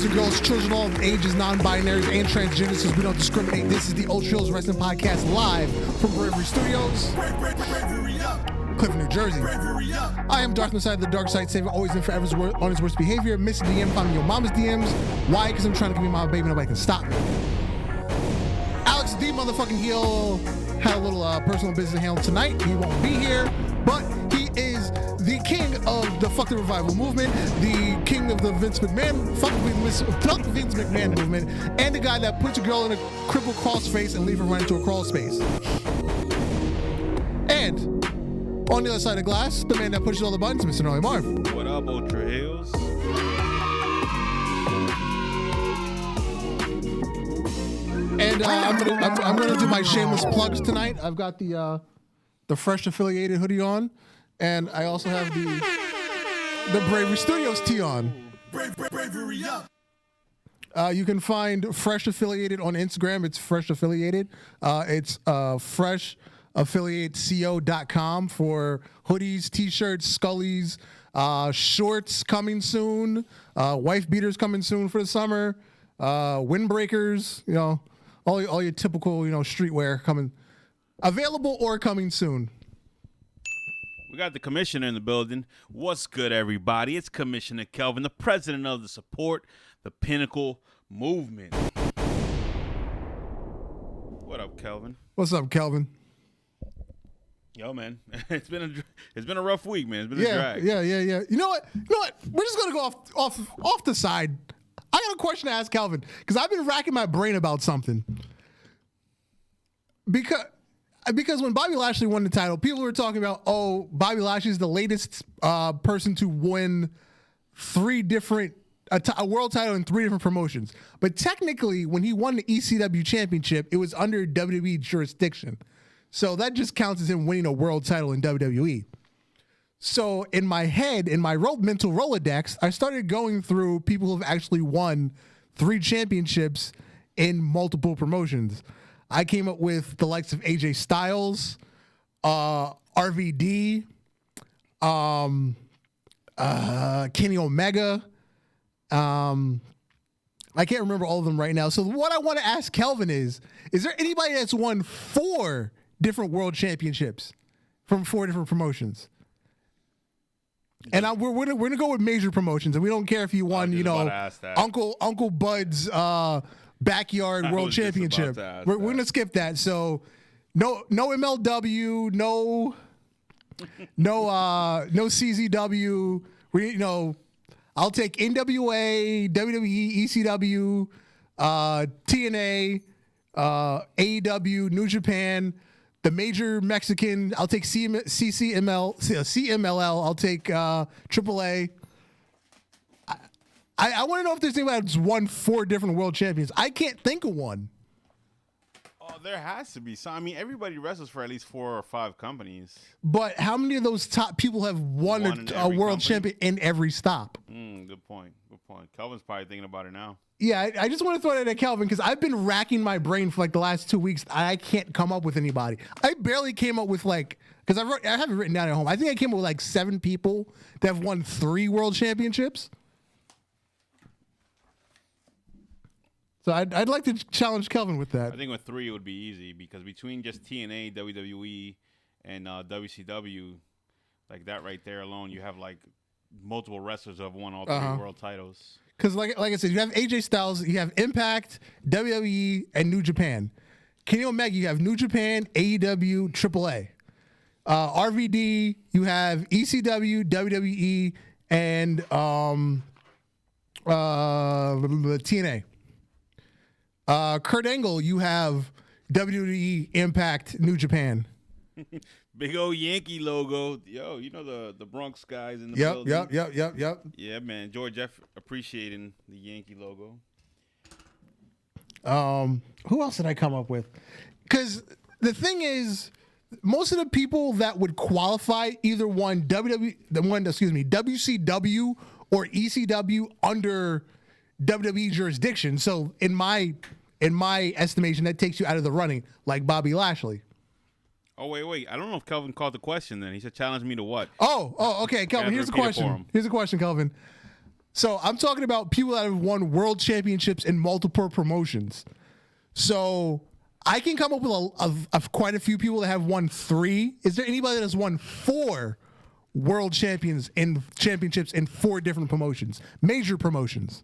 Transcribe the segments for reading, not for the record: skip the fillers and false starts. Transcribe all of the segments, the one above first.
boys and girls, children of all ages, non-binaries, and transgenders, since we don't discriminate. This is the Ultra Heelz Wrestling Podcast live from Bravery Studios, Clifton, New Jersey. I am Darth Messiah, the dark side savior, always and forever on his worst behavior. Miss DM, find me your mama's DMs. Why? Because I'm trying to give me my baby, nobody can stop me. Alex D. motherfucking Heel had a little personal business to handle tonight. He won't be here, but he is the king of the Fuck the Revival movement, the king of the Vince McMahon, fuck Vince McMahon movement, and the guy that puts a girl in a crippled cross face and leave her run into a crawl space. And on the other side of the glass, the man that pushes all the buttons, Mr. Gnarly Marv. What up, Ultra Heelz? And I'm gonna do my shameless plugs tonight. I've got the Fresh Affiliated hoodie on, and I also have the Bravery Studios tee on. Bravery up. You can find Fresh Affiliated on Instagram. It's Fresh Affiliated. It's freshaffiliateco.com for hoodies, t-shirts, scullies, shorts coming soon, wife beaters coming soon for the summer, windbreakers, you know, all your typical, you know, streetwear coming, available or coming soon. We got the commissioner in the building. What's good, everybody? It's Commissioner Kelvin, the president of the support, the Pinnacle movement. What up, Kelvin? What's up, Kelvin? Yo, man, it's been a rough week, man. It's been a drag. Yeah. You know what? We're just gonna go off the side. I got a question to ask Kelvin because I've been racking my brain about something. Because when Bobby Lashley won the title, people were talking about, oh, Bobby Lashley is the latest person to win a world title in 3 different promotions. But technically, when he won the ECW championship, it was under WWE jurisdiction. So that just counts as him winning a world title in WWE. So in my head, in my mental Rolodex, I started going through people who have actually won 3 championships in multiple promotions. I came up with the likes of AJ Styles, RVD, Kenny Omega. I can't remember all of them right now. So what I want to ask Kelvin is there anybody that's won 4 different world championships from 4 different promotions? And we're gonna go with major promotions, and we don't care if you won, you know, Uncle Bud's backyard world championship. We're gonna skip that. So no MLW, no CZW. I'll take NWA, WWE, ECW, TNA, AEW, New Japan. The major Mexican, I'll take CMLL, I'll take AAA. I want to know if there's anybody that's won 4 different world champions. I can't think of one. Oh, there has to be some. I mean, everybody wrestles for at least 4 or 5 companies. But how many of those top people have won a world champion in every stop? Good point. Kelvin's probably thinking about it now. Yeah, I just want to throw that at Kelvin because I've been racking my brain for like the last 2 weeks. I can't come up with anybody. I barely came up with because I have it written down at home. I think I came up with like 7 people that have won 3 world championships. So I'd like to challenge Kelvin with that. I think with 3 it would be easy because between just TNA, WWE, and WCW, like that right there alone, you have like multiple wrestlers who have won all 3 world titles. Because like I said, you have AJ Styles, you have Impact, WWE, and New Japan. Kenny Omega, you have New Japan, AEW, AAA. RVD, you have ECW, WWE, and TNA. Kurt Angle, you have WWE, Impact, New Japan. Big old Yankee logo. Yo, you know the Bronx guys in the building. Yep. Yeah, man. George F. appreciating the Yankee logo. Who else did I come up with? Because the thing is, most of the people that would qualify either won WCW or ECW under WWE jurisdiction. So in my estimation, that takes you out of the running, like Bobby Lashley. Oh, wait. I don't know if Kelvin caught the question then. He said challenge me to what? Oh, okay, Kelvin, here's the question. Here's the question, Kelvin. So I'm talking about people that have won world championships in multiple promotions. So I can come up with quite a few people that have won 3. Is there anybody that has won 4 world championships in 4 different promotions, major promotions?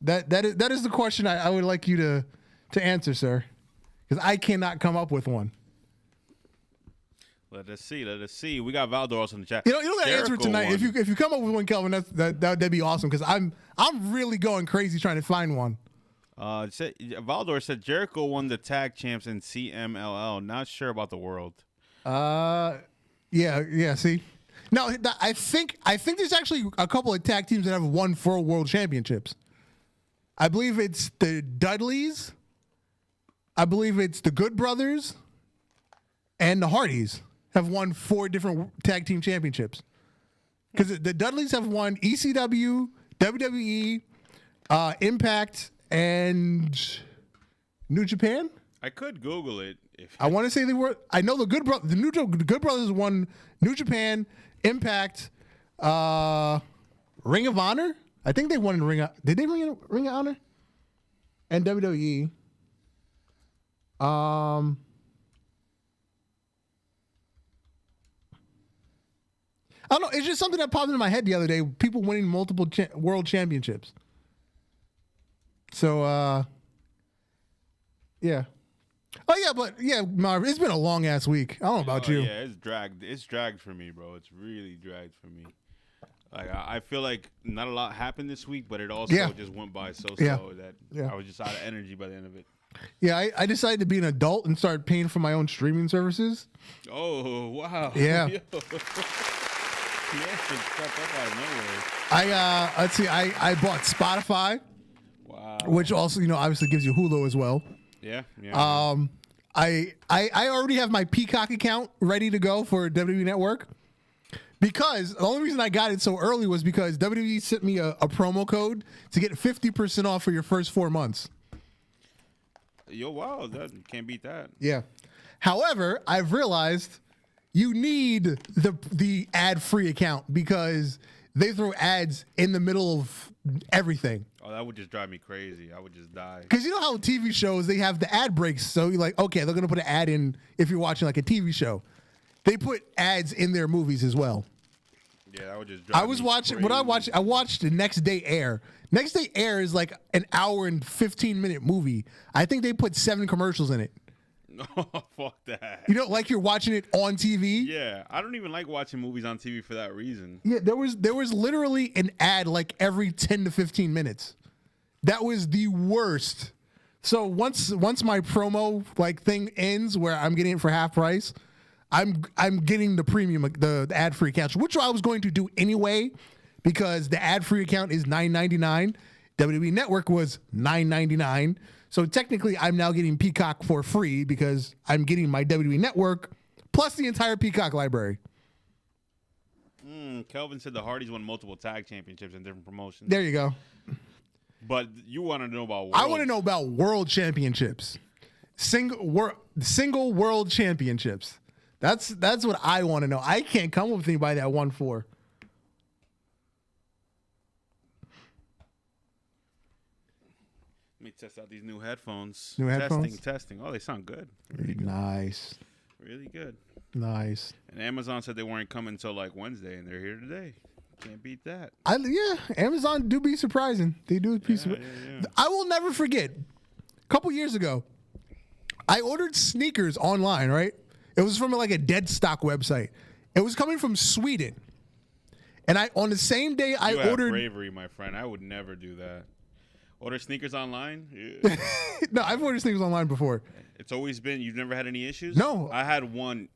That is the question I would like you to answer, sir, because I cannot come up with one. Let us see. We got Valdoros in the chat. You don't got to answer it tonight. Won. If you come up with one, Kelvin, that'd be awesome, because I'm really going crazy trying to find one. Valdor said Jericho won the tag champs in CMLL. Not sure about the world. Yeah. See, no, I think there's actually a couple of tag teams that have won 4 world championships. I believe it's the Dudleys. I believe it's the Good Brothers, and the Hardys have won 4 different tag team championships. Because the Dudleys have won ECW, WWE, Impact, and New Japan. I could Google it. I want to say they were. I know the Good Brothers won New Japan, Impact, Ring of Honor. I think they won in Ring of. Did they win in Ring of Honor? And WWE. I don't know. It's just something that popped into my head the other day. People winning multiple world championships. So, yeah. Oh yeah, but yeah, Marv, it's been a long ass week. I don't know about you. Yeah, it's dragged for me, bro. It's really dragged for me. Like I feel like not a lot happened this week, but it also just went by so slow that I was just out of energy by the end of it. Yeah, I decided to be an adult and start paying for my own streaming services. Oh wow. Yeah. Let's see. I bought Spotify. Wow. Which also, obviously gives you Hulu as well. Yeah. I already have my Peacock account ready to go for WWE Network, because the only reason I got it so early was because WWE sent me a promo code to get 50% off for your first 4 months. Yo, wow, that can't beat that. Yeah. However, I've realized you need the ad-free account, because they throw ads in the middle of everything. Oh, that would just drive me crazy. I would just die. Because you know how TV shows, they have the ad breaks. So you're like, okay, they're going to put an ad in if you're watching like a TV show. They put ads in their movies as well. Yeah, that would just drive me crazy. I watched the Next Day Air. Next Day Air is like an hour and 15-minute movie. I think they put 7 commercials in it. No, fuck that. Like you're watching it on TV. Yeah, I don't even like watching movies on TV for that reason. Yeah, there was literally an ad like every 10 to 15 minutes. That was the worst. So once my promo thing ends where I'm getting it for half price, I'm getting the premium, the ad-free account, which I was going to do anyway, because the ad-free account is $9.99. WWE Network was $9.99. So technically, I'm now getting Peacock for free, because I'm getting my WWE Network plus the entire Peacock library. Kelvin said the Hardys won multiple tag championships in different promotions. There you go. But you want to know about world. I want to know about world championships. Single world championships. That's what I want to know. I can't come up with anybody that won 4. Let me test out these new headphones. Testing. Oh, they sound good. Really nice. Really good. Nice. And Amazon said they weren't coming until like Wednesday, and they're here today. Can't beat that. Amazon do be surprising. They do yeah. I will never forget. A couple years ago, I ordered sneakers online, right? It was from like a dead stock website. It was coming from Sweden. And on the same day I ordered bravery, my friend. I would never do that. Order sneakers online? Yeah. No, I've ordered sneakers online before. It's always been. You've never had any issues? No, I had one.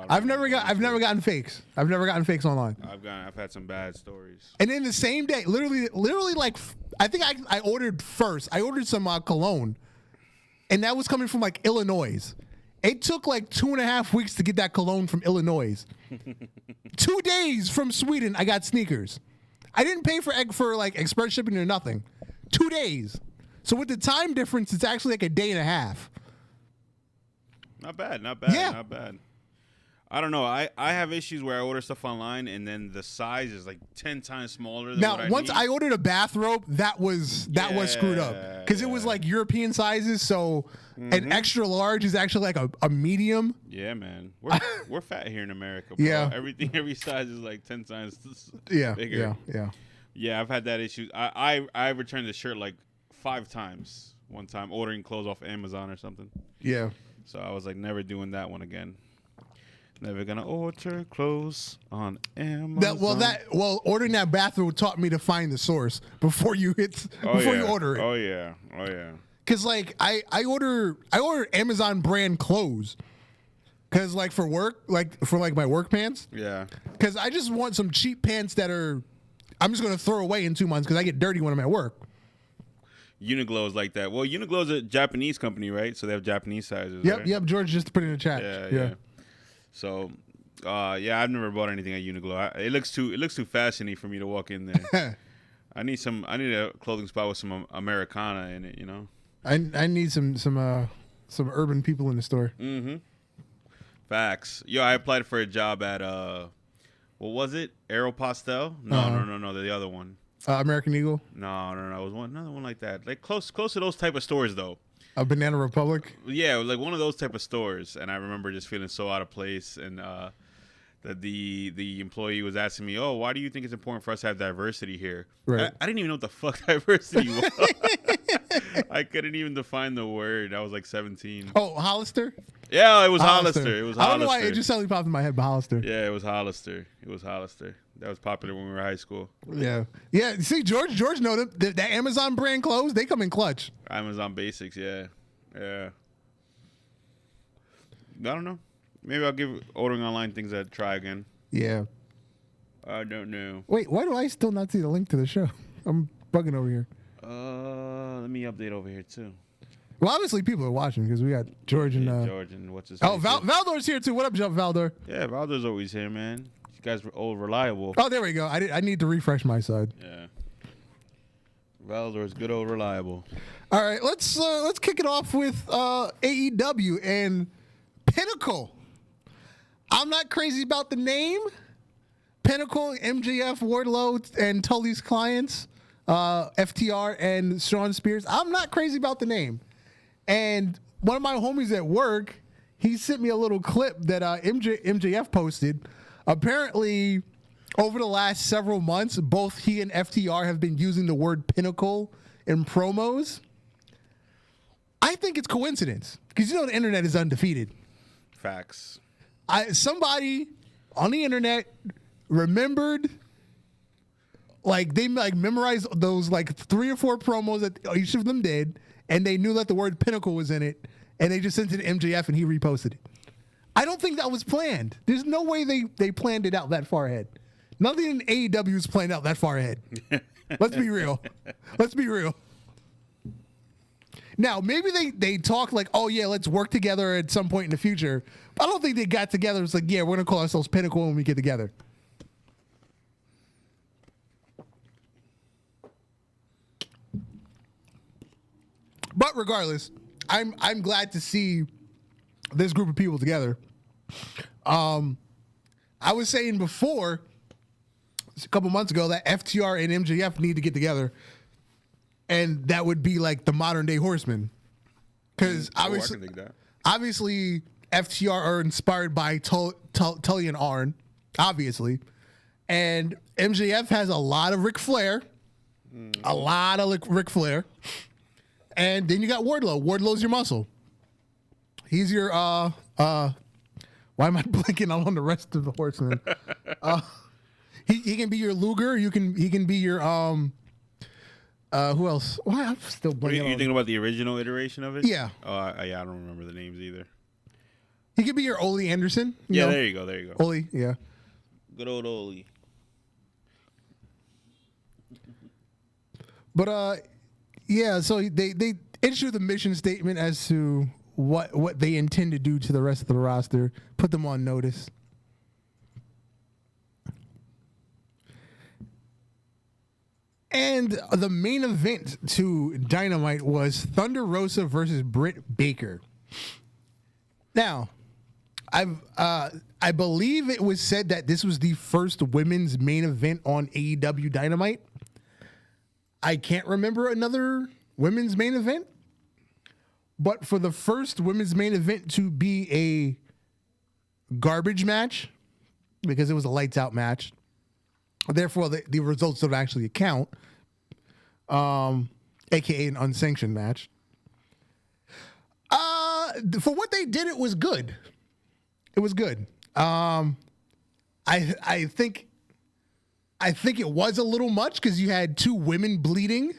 I've never gotten fakes. I've never gotten fakes online. I've had some bad stories. And in the same day, literally, like I think I ordered first. I ordered some cologne, and that was coming from like Illinois. It took like 2.5 weeks to get that cologne from Illinois. 2 days from Sweden, I got sneakers. I didn't pay for like express shipping or nothing. 2 days. So with the time difference, it's actually like a day and a half. Not bad. Yeah. Not bad. I don't know. I have issues where I order stuff online and then the size is like 10 times smaller than now, what I once need. I ordered a bathrobe, that was screwed up because it was like European sizes. So an extra large is actually like a medium. Yeah, man. We're fat here in America, bro. Yeah. Every size is like 10 times Yeah. bigger. Yeah, I've had that issue. I returned the shirt like 5 times one time ordering clothes off Amazon or something. Yeah. So I was like, never doing that one again. Never gonna order clothes on Amazon. Ordering that bathrobe taught me to find the source before you order it. Oh yeah. Cause like I order Amazon brand clothes. Cause like for work, like for like my work pants. Yeah. Cause I just want some cheap pants that I'm just gonna throw away in 2 months because I get dirty when I'm at work. Uniqlo is like that. Well, Uniqlo is a Japanese company, right? So they have Japanese sizes. Yep, right? yep. George just put it in the chat. Yeah. So, I've never bought anything at Uniqlo. It looks too fashiony for me to walk in there. I need a clothing spot with some Americana in it, you know. I need some urban people in the store. Mm-hmm. Facts. Yo, I applied for a job at what was it? Aeropostale? No, the other one. American Eagle? No. It was another one like that. Like close to those type of stores though. A Banana Republic? Yeah, like one of those type of stores. And I remember just feeling so out of place. And that the employee was asking me, "Oh, why do you think it's important for us to have diversity here?" Right. I didn't even know what the fuck diversity was. I couldn't even define the word. I was like 17. Oh, Hollister? Yeah, it was Hollister. It was Hollister. I don't know why it just suddenly popped in my head, but Hollister. Yeah, it was Hollister. That was popular when we were in high school. Yeah. See, George know that Amazon brand clothes, they come in clutch. Amazon Basics, yeah. I don't know. Maybe I'll give ordering online things a try again. Yeah. I don't know. Wait, why do I still not see the link to the show? I'm bugging over here. Let me update over here too. Well, obviously people are watching because we got George and George and what's his Oh, face? Valdor's here too. What up, Valdor? Yeah, Valdor's always here, man. You guys are all reliable. Oh, there we go. I need to refresh my side. Yeah. Valdor's good old reliable. All right, let's kick it off with AEW and Pinnacle. I'm not crazy about the name. Pinnacle, MJF, Wardlow, and Tully's clients, FTR and Shawn Spears. I'm not crazy about the name. And one of my homies at work, he sent me a little clip that MJF posted. Apparently, over the last several months, both he and FTR have been using the word Pinnacle in promos. I think it's coincidence because the internet is undefeated. Facts. Somebody on the internet remembered, like they memorized those like 3 or 4 promos that each of them did, and they knew that the word Pinnacle was in it, and they just sent it to MJF and he reposted it. I don't think that was planned. There's no way they planned it out that far ahead. Nothing in AEW is planned out that far ahead. Let's be real. Now, maybe they talk like, oh, yeah, let's work together at some point in the future. But I don't think they got together. It's like, yeah, we're going to call ourselves Pinnacle when we get together. But regardless, I'm glad to see this group of people together. I was saying before, a couple months ago, that FTR and MJF need to get together. And that would be like the modern day Horsemen. Because obviously FTR are inspired by Tully and Arn, obviously. And MJF has a lot of Ric Flair. A lot of Ric Flair. And then you got Wardlow. Wardlow's your muscle. He's your why am I blinking on the rest of the Horsemen? He can be your Luger. He can be your who else? Why I'm still blinking. You thinking about the original iteration of it? Yeah. I don't remember the names either. He could be your Ole Anderson. Yeah, there you go. Ole, yeah. Good old Ole. But yeah, so they issued the mission statement as to what they intend to do to the rest of the roster, put them on notice. And the main event to Dynamite was Thunder Rosa versus Britt Baker. Now, I believe it was said that this was the first women's main event on AEW Dynamite. I can't remember another women's main event, but for the first women's main event to be a garbage match, because it was a lights out match, therefore the results don't actually count, aka an unsanctioned match. For what they did, it was good. It was good. I think it was a little much because you had two women bleeding.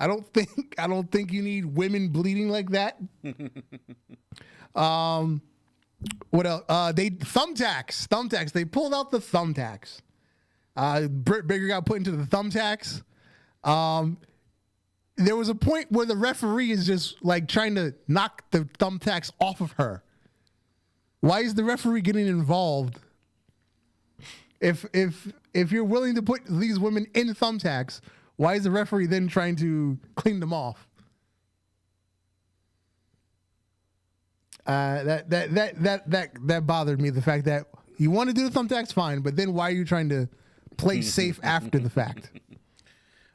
I don't think you need women bleeding like that. What else? They thumbtacks. They pulled out the thumbtacks. Britt Baker got put into the thumbtacks. There was a point where the referee is just like trying to knock the thumbtacks off of her. Why is the referee getting involved? If you're willing to put these women in thumbtacks, why is the referee then trying to clean them off? That bothered me. The fact that you want to do the thumbtacks, fine, but then why are you trying to play safe after the fact?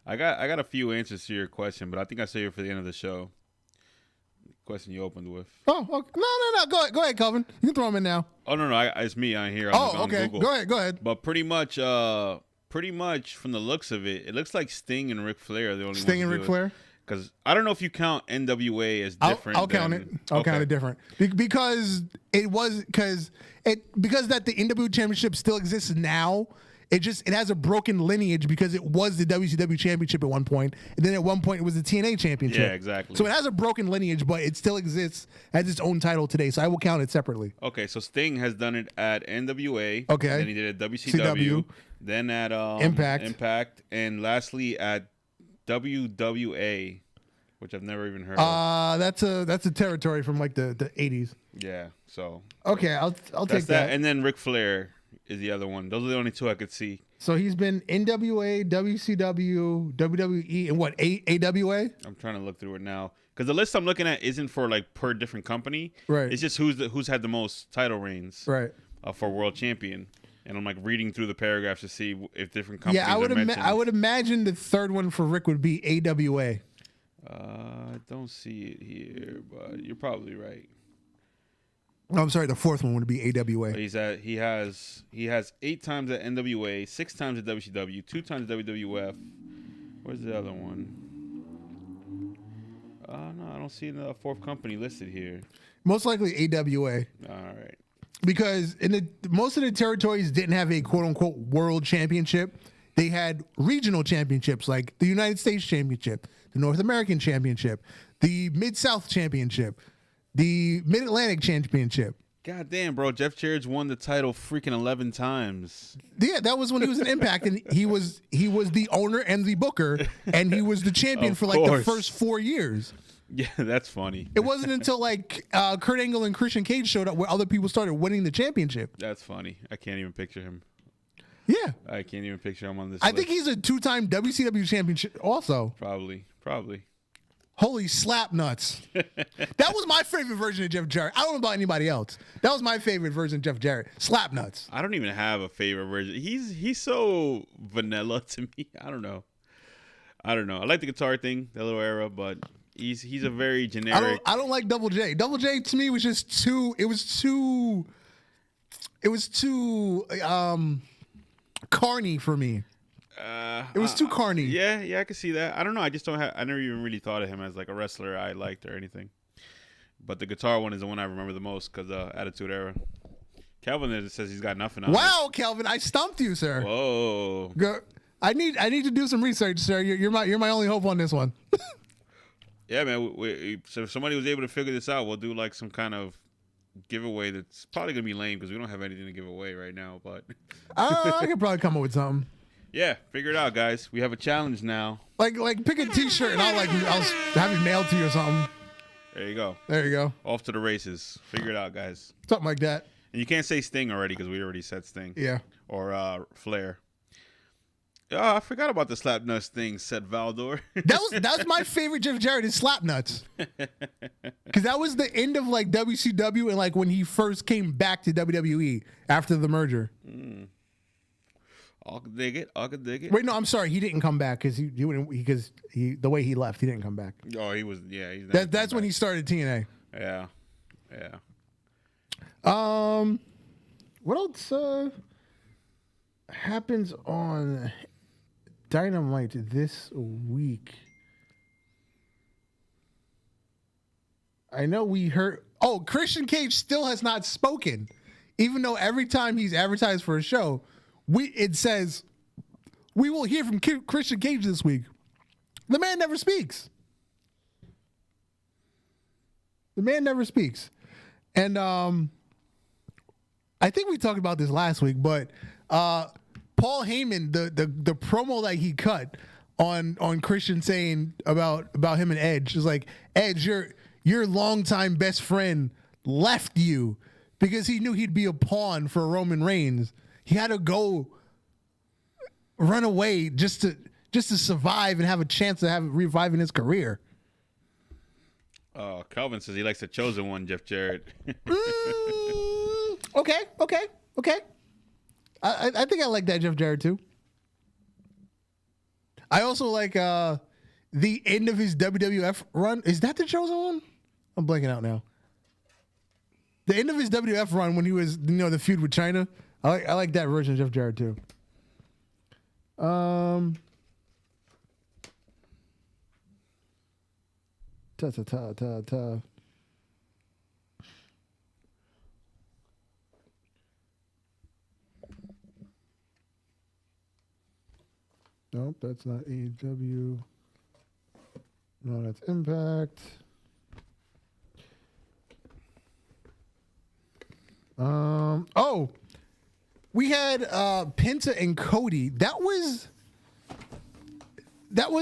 I got a few answers to your question, but I think I save it for the end of the show. Question you opened with. Oh, okay. No. Go ahead, Calvin. You can throw them in now. Oh no, it's me on here. I'm okay. Google. Go ahead. But pretty much from the looks of it, it looks like Sting and Ric Flair are the only Sting and Ric Flair. Because I don't know if you count NWA as different. I'll count it. I'll count it different because it was because that the NWA Championship still exists now. It has a broken lineage because it was the WCW Championship at one point, and then at one point it was the TNA Championship. Yeah, exactly. So it has a broken lineage, but it still exists as its own title today. So I will count it separately. Okay, so Sting has done it at NWA. Okay. Then he did it at WCW. Then at Impact, and lastly at WWA, which I've never even heard of. That's a territory from like the 80s. Yeah. So. Okay, I'll take that. And then Ric Flair is the other one. Those are the only two I could see. So he's been NWA, WCW, WWE, and what, AWA? I'm trying to look through it now because the list I'm looking at isn't for like per different company. Right. It's just who's had the most title reigns. Right. For world champion, and I'm like reading through the paragraphs to see if different companies. Yeah, I would imagine the third one for Rick would be AWA. I don't see it here, but you're probably right. Oh, I'm sorry. The fourth one would be AWA. He has 8 times at NWA, 6 times at WCW, 2 times at WWF. Where's the other one? No, I don't see the fourth company listed here. Most likely AWA. All right. Because most of the territories didn't have a quote unquote world championship. They had regional championships like the United States Championship, the North American Championship, the Mid-South Championship, the Mid-Atlantic Championship. God damn, bro. Jeff Jarrett's won the title freaking 11 times. Yeah, that was when he was in Impact, and he was the owner and the booker, and he was the champion for like the first 4 years. Yeah, that's funny. It wasn't until like Kurt Angle and Christian Cage showed up where other people started winning the championship. That's funny. I can't even picture him. Yeah. I can't even picture him on this list. I think he's a 2-time WCW champion also. Probably. Holy slap nuts. That was my favorite version of Jeff Jarrett. I don't know about anybody else. That was my favorite version of Jeff Jarrett. Slap nuts. I don't even have a favorite version. He's so vanilla to me. I don't know. I like the guitar thing, that little era, but he's a very generic. I don't like Double J. Double J to me was just too carny for me. It was too carny. Yeah, I can see that. I don't know. I never even really thought of him as like a wrestler I liked or anything. But the guitar one is the one I remember the most because Attitude Era. Calvin says he's got nothing on. Wow, Calvin, I stumped you, sir. Whoa. I need to do some research, sir. You're my only hope on this one. Yeah, man. So if somebody was able to figure this out, we'll do like some kind of giveaway that's probably gonna be lame because we don't have anything to give away right now. But I could probably come up with something. Yeah, figure it out, guys. We have a challenge now. Like pick a T-shirt and I'll have it mailed to you or something. There you go. There you go. Off to the races. Figure it out, guys. Something like that. And you can't say Sting already because we already said Sting. Yeah. Or Flair. Oh, I forgot about the slap nuts thing, said Valdor. That was my favorite Jeff Jarrett is slap nuts. Because that was the end of like WCW and like when he first came back to WWE after the merger. I could dig it. I could dig it. Wait, no, I'm sorry. He didn't come back because the way he left, he didn't come back. Oh, he was, yeah. That's when he started TNA. Yeah. Yeah. What else happens on Dynamite this week? I know we heard. Oh, Christian Cage still has not spoken, even though every time he's advertised for a show, it says we will hear from Christian Cage this week. The man never speaks. The man never speaks, and I think we talked about this last week, but Paul Heyman, the promo that he cut on Christian saying about him and Edge is like, Edge, your longtime best friend left you because he knew he'd be a pawn for Roman Reigns. He had to go run away just to survive and have a chance to have reviving his career. Calvin says he likes the Chosen One, Jeff Jarrett. Okay. I think I like that Jeff Jarrett too. I also like the end of his WWF run. Is that the Chosen One? I'm blanking out now. The end of his WWF run when he was, the feud with China. I like that version of Jeff Jarrett too. Nope, that's not AEW. No, that's Impact. We had Penta and Cody. That was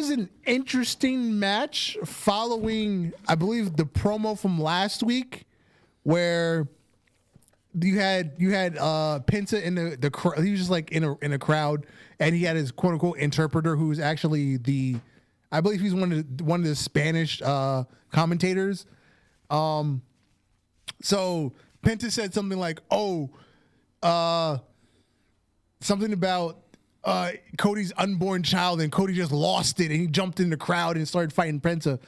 an interesting match following, I believe, the promo from last week where you had Penta in the crowd. He was just like in a crowd, and he had his quote unquote interpreter, who was actually I believe he's one of the Spanish commentators. So Penta said something like, something about Cody's unborn child, and Cody just lost it, and he jumped in the crowd and started fighting Penta.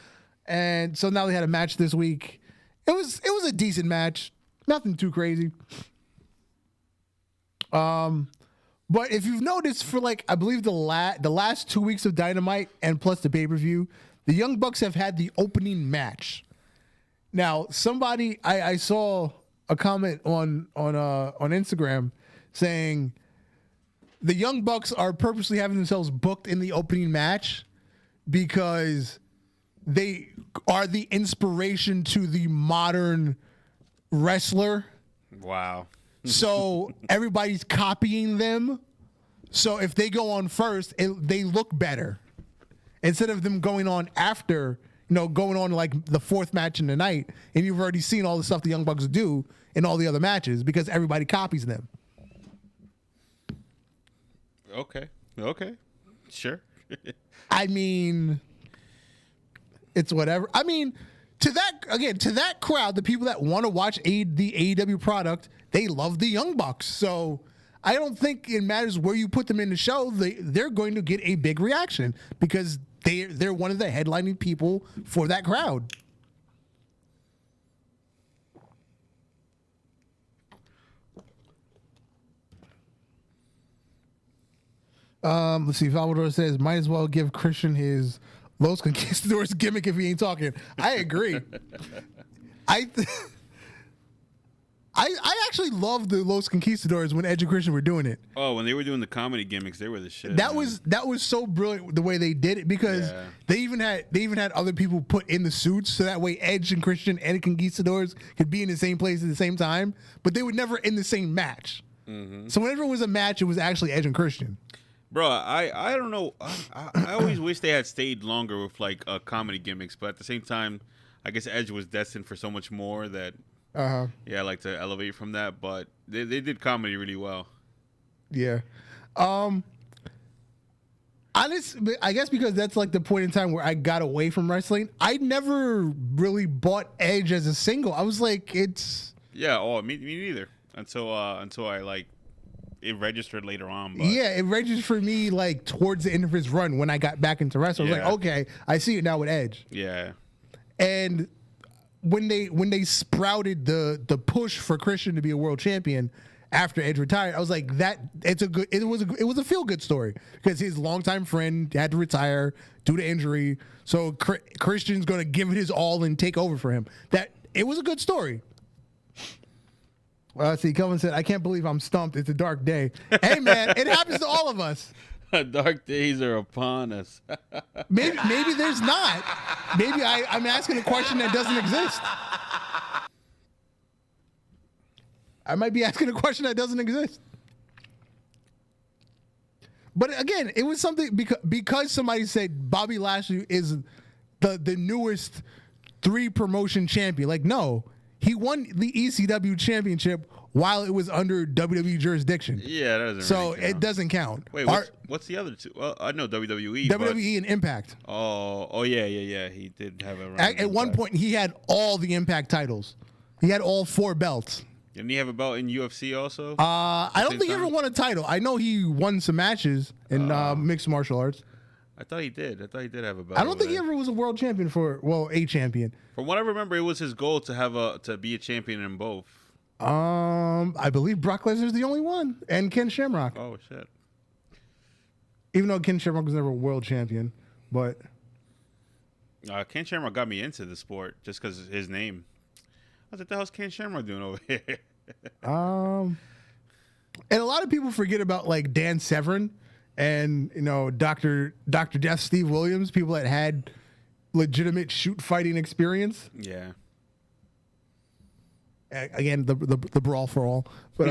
And so now they had a match this week. It was a decent match. Nothing too crazy. But if you've noticed, for like, I believe the last 2 weeks of Dynamite and plus the pay-per-view, the Young Bucks have had the opening match. Now, somebody, I saw a comment on Instagram saying the Young Bucks are purposely having themselves booked in the opening match because they are the inspiration to the modern wrestler. Wow. So everybody's copying them. So if they go on first, they look better. Instead of them going on after, going on like the fourth match in the night, and you've already seen all the stuff the Young Bucks do in all the other matches because everybody copies them. Okay. Sure. I mean, it's whatever. I mean, to that crowd, the people that want to watch the AEW product, they love the Young Bucks. So I don't think it matters where you put them in the show. They're going to get a big reaction because they're one of the headlining people for that crowd. Let's see. Salvador says, might as well give Christian his Los Conquistadors gimmick if he ain't talking. I agree. I actually loved the Los Conquistadors when Edge and Christian were doing it. Oh, when they were doing the comedy gimmicks, they were the shit. That was so brilliant the way they did it because they even had other people put in the suits so that way Edge and Christian and the Conquistadors could be in the same place at the same time, but they were never in the same match. Mm-hmm. So whenever it was a match, it was actually Edge and Christian. Bro, I don't know. I always wish they had stayed longer with like comedy gimmicks, but at the same time, I guess Edge was destined for so much more that I like to elevate from that. But they did comedy really well. Yeah. I guess because that's like the point in time where I got away from wrestling. I never really bought Edge as a single. I was like, it's me neither. Until I like it registered later on. But. Yeah, it registered for me like towards the end of his run when I got back into wrestling. I was like, okay, I see it now with Edge. Yeah. And when they sprouted the push for Christian to be a world champion after Edge retired, I was like, it was a feel good story because his longtime friend had to retire due to injury, so Christian's going to give it his all and take over for him. That it was a good story. See, Kelvin said, I can't believe I'm stumped. It's a dark day. Hey man, it happens to all of us. Dark days are upon us. maybe there's not. Maybe I'm asking a question that doesn't exist. I might be asking a question that doesn't exist. But again, it was something because somebody said Bobby Lashley is the newest 3-promotion champion. Like, no, he won the ECW championship while it was under WWE jurisdiction. Yeah, that doesn't. So really count. it doesn't count. Wait, what's the other two? Well, I know WWE. WWE and Impact. Oh yeah. He did have a. At one point, he had all the Impact titles. He had all 4 belts. Didn't he have a belt in UFC also? I don't think he ever won a title. I know he won some matches in mixed martial arts. I thought he did. I thought he did have a belt. I don't think he ever was a world champion a champion. From what I remember, it was his goal to be a champion in both. I believe Brock Lesnar's the only one, and Ken Shamrock. Oh shit! Even though Ken Shamrock was never a world champion, but Ken Shamrock got me into the sport just because of his name. I was like, "What the hell's Ken Shamrock doing over here?" And a lot of people forget about like Dan Severn and Dr. Death Steve Williams, people that had legitimate shoot fighting experience. Yeah. Again, the brawl for all, but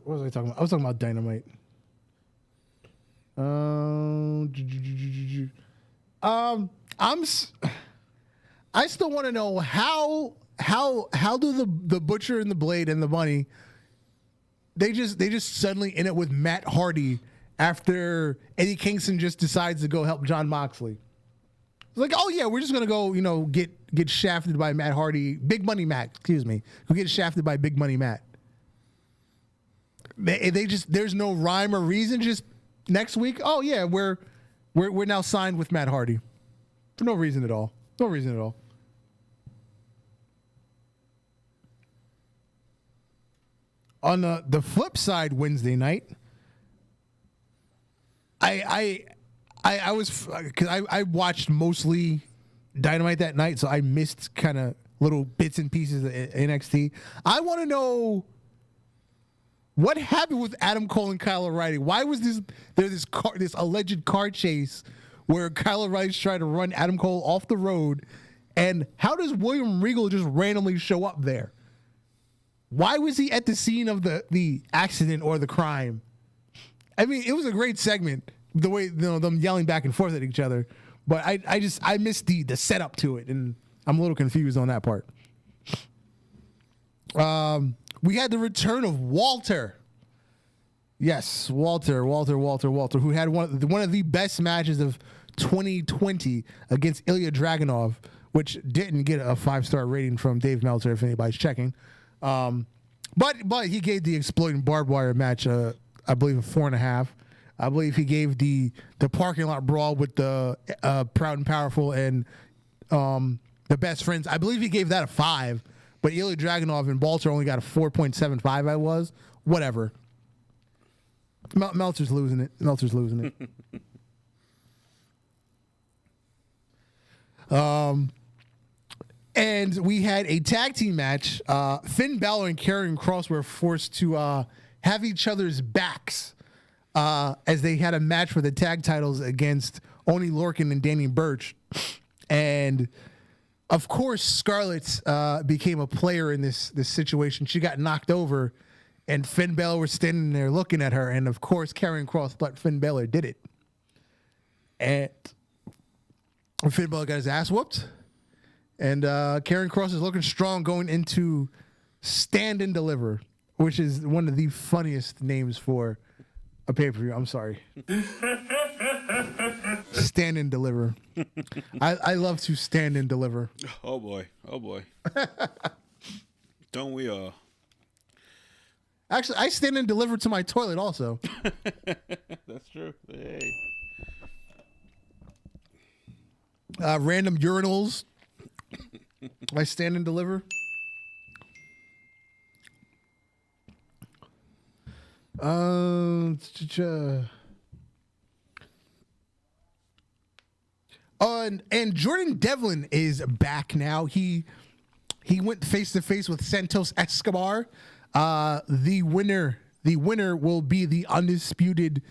what was I talking about? I was talking about Dynamite. I still want to know how do the Butcher and the Blade and the Bunny they just suddenly in it with Matt Hardy after Eddie Kingston just decides to go help Jon Moxley. It's like, oh yeah, we're just gonna go, get shafted by Matt Hardy, Big Money Matt, excuse me, who gets shafted by Big Money Matt. They just there's no rhyme or reason. Just next week, oh yeah, we're now signed with Matt Hardy for no reason at all. No reason at all. On the flip side, Wednesday night, I was because I watched mostly Dynamite that night, so I missed kind of little bits and pieces of NXT. I want to know what happened with Adam Cole and Kyle O'Reilly. Why was this alleged car chase where Kyle O'Reilly's trying to run Adam Cole off the road, and how does William Regal just randomly show up there? Why was he at the scene of the accident or the crime? I mean, it was a great segment, the way them yelling back and forth at each other. But I missed the setup to it, and I'm a little confused on that part. We had the return of Walter. Yes, Walter, who had one of the best matches of 2020 against Ilya Dragunov, which didn't get a 5-star rating from Dave Meltzer, if anybody's checking. But he gave the Exploding Barbed Wire match, I believe, a 4.5. I believe he gave the parking lot brawl with the Proud and Powerful and the Best Friends. I believe he gave that a 5. But Ilya Dragunov and Walter only got a 4.75. Whatever. Meltzer's losing it. And we had a tag team match. Finn Balor and Karrion Kross were forced to have each other's backs as they had a match for the tag titles against Oney Lorcan and Danny Burch. And of course, Scarlett became a player in this situation. She got knocked over, and Finn Balor was standing there looking at her. And of course, Karrion Kross thought Finn Balor did it. And Finn Balor got his ass whooped. And Karrion Kross is looking strong going into Stand and Deliver, which is one of the funniest names for a pay-per-view. I'm sorry. Stand and Deliver. I love to stand and deliver. Oh boy. Don't we all? Actually, I stand and deliver to my toilet also. That's true. Hey. Random urinals. I stand and deliver. And Jordan Devlin is back now. He went face to face with Santos Escobar. The winner will be the undisputed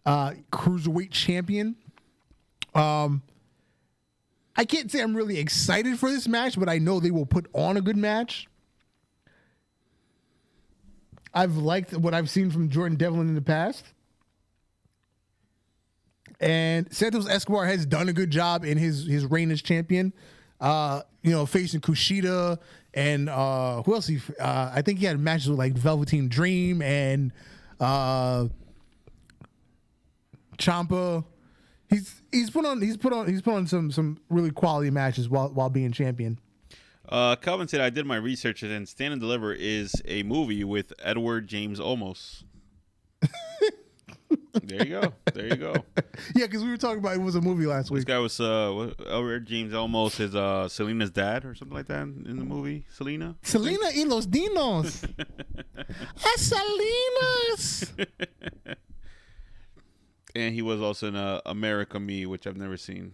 cruiserweight champion. I can't say I'm really excited for this match, but I know they will put on a good match. I've liked what I've seen from Jordan Devlin in the past. And Santos Escobar has done a good job in his reign as champion. Facing Kushida and who else? I think he had matches with like Velveteen Dream and Ciampa. He's put on some really quality matches while being champion. Calvin said I did my research and Stand and Deliver is a movie with Edward James Olmos. There you go. Yeah, because we were talking about it was a movie last week. This guy was Edward James Olmos is Selena's dad or something like that in the movie. Selena y los Dinos. Salinas. And he was also in America Me, which I've never seen.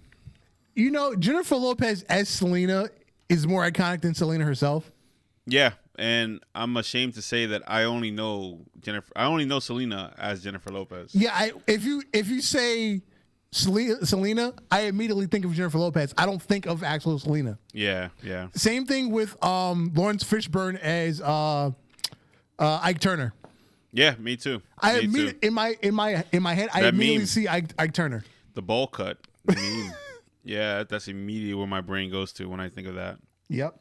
Jennifer Lopez as Selena is more iconic than Selena herself. Yeah, and I'm ashamed to say that I only know Selena as Jennifer Lopez. Yeah, if you say Selena, I immediately think of Jennifer Lopez. I don't think of actual Selena. Yeah. Same thing with Lawrence Fishburne as Ike Turner. Yeah, me too. In my head, I immediately see Ike Turner. The bowl cut. Meme. Yeah, that's immediately where my brain goes to when I think of that. Yep.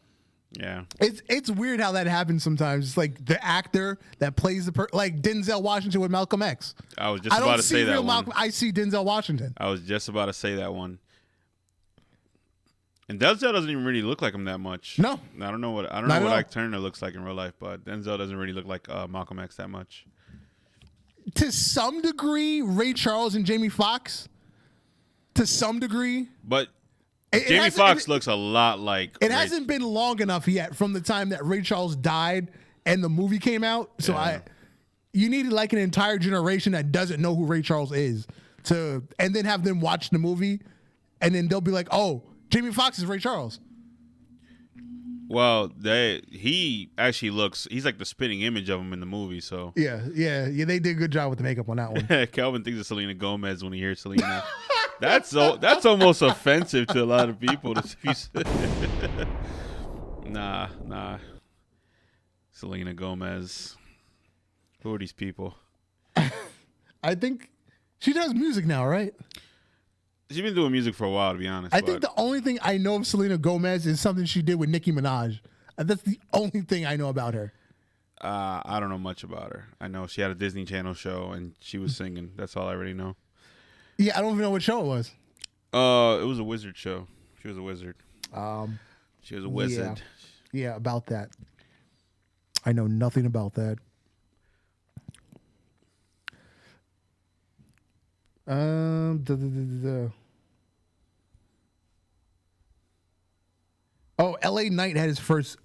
Yeah. It's weird how that happens sometimes. It's like the actor that plays like Denzel Washington with Malcolm X. I was just about to say that one. Malcolm, I see Denzel Washington. I was just about to say that one. And Denzel doesn't even really look like him that much. No. I don't know what Ike Turner looks like in real life, but Denzel doesn't really look like Malcolm X that much. To some degree, Ray Charles and Jamie Foxx. To some degree. But Jamie Foxx looks a lot like it hasn't been long enough yet from the time that Ray Charles died and the movie came out. So yeah. You needed like an entire generation that doesn't know who Ray Charles is and then have them watch the movie and then they'll be like, oh, Jamie Foxx is Ray Charles. Well, he actually he's like the spitting image of him in the movie. So yeah, they did a good job with the makeup on that one. Calvin thinks of Selena Gomez when he hears Selena. That's almost offensive to a lot of people. Nah. Selena Gomez. Who are these people? I think she does music now, right? She's been doing music for a while, to be honest. I think the only thing I know of Selena Gomez is something she did with Nicki Minaj. That's the only thing I know about her. I don't know much about her. I know she had a Disney Channel show and she was singing. That's all I really know. Yeah, I don't even know what show it was. It was a wizard show. She was a wizard. She was a wizard. Yeah, about that. I know nothing about that. Oh, LA Knight had his first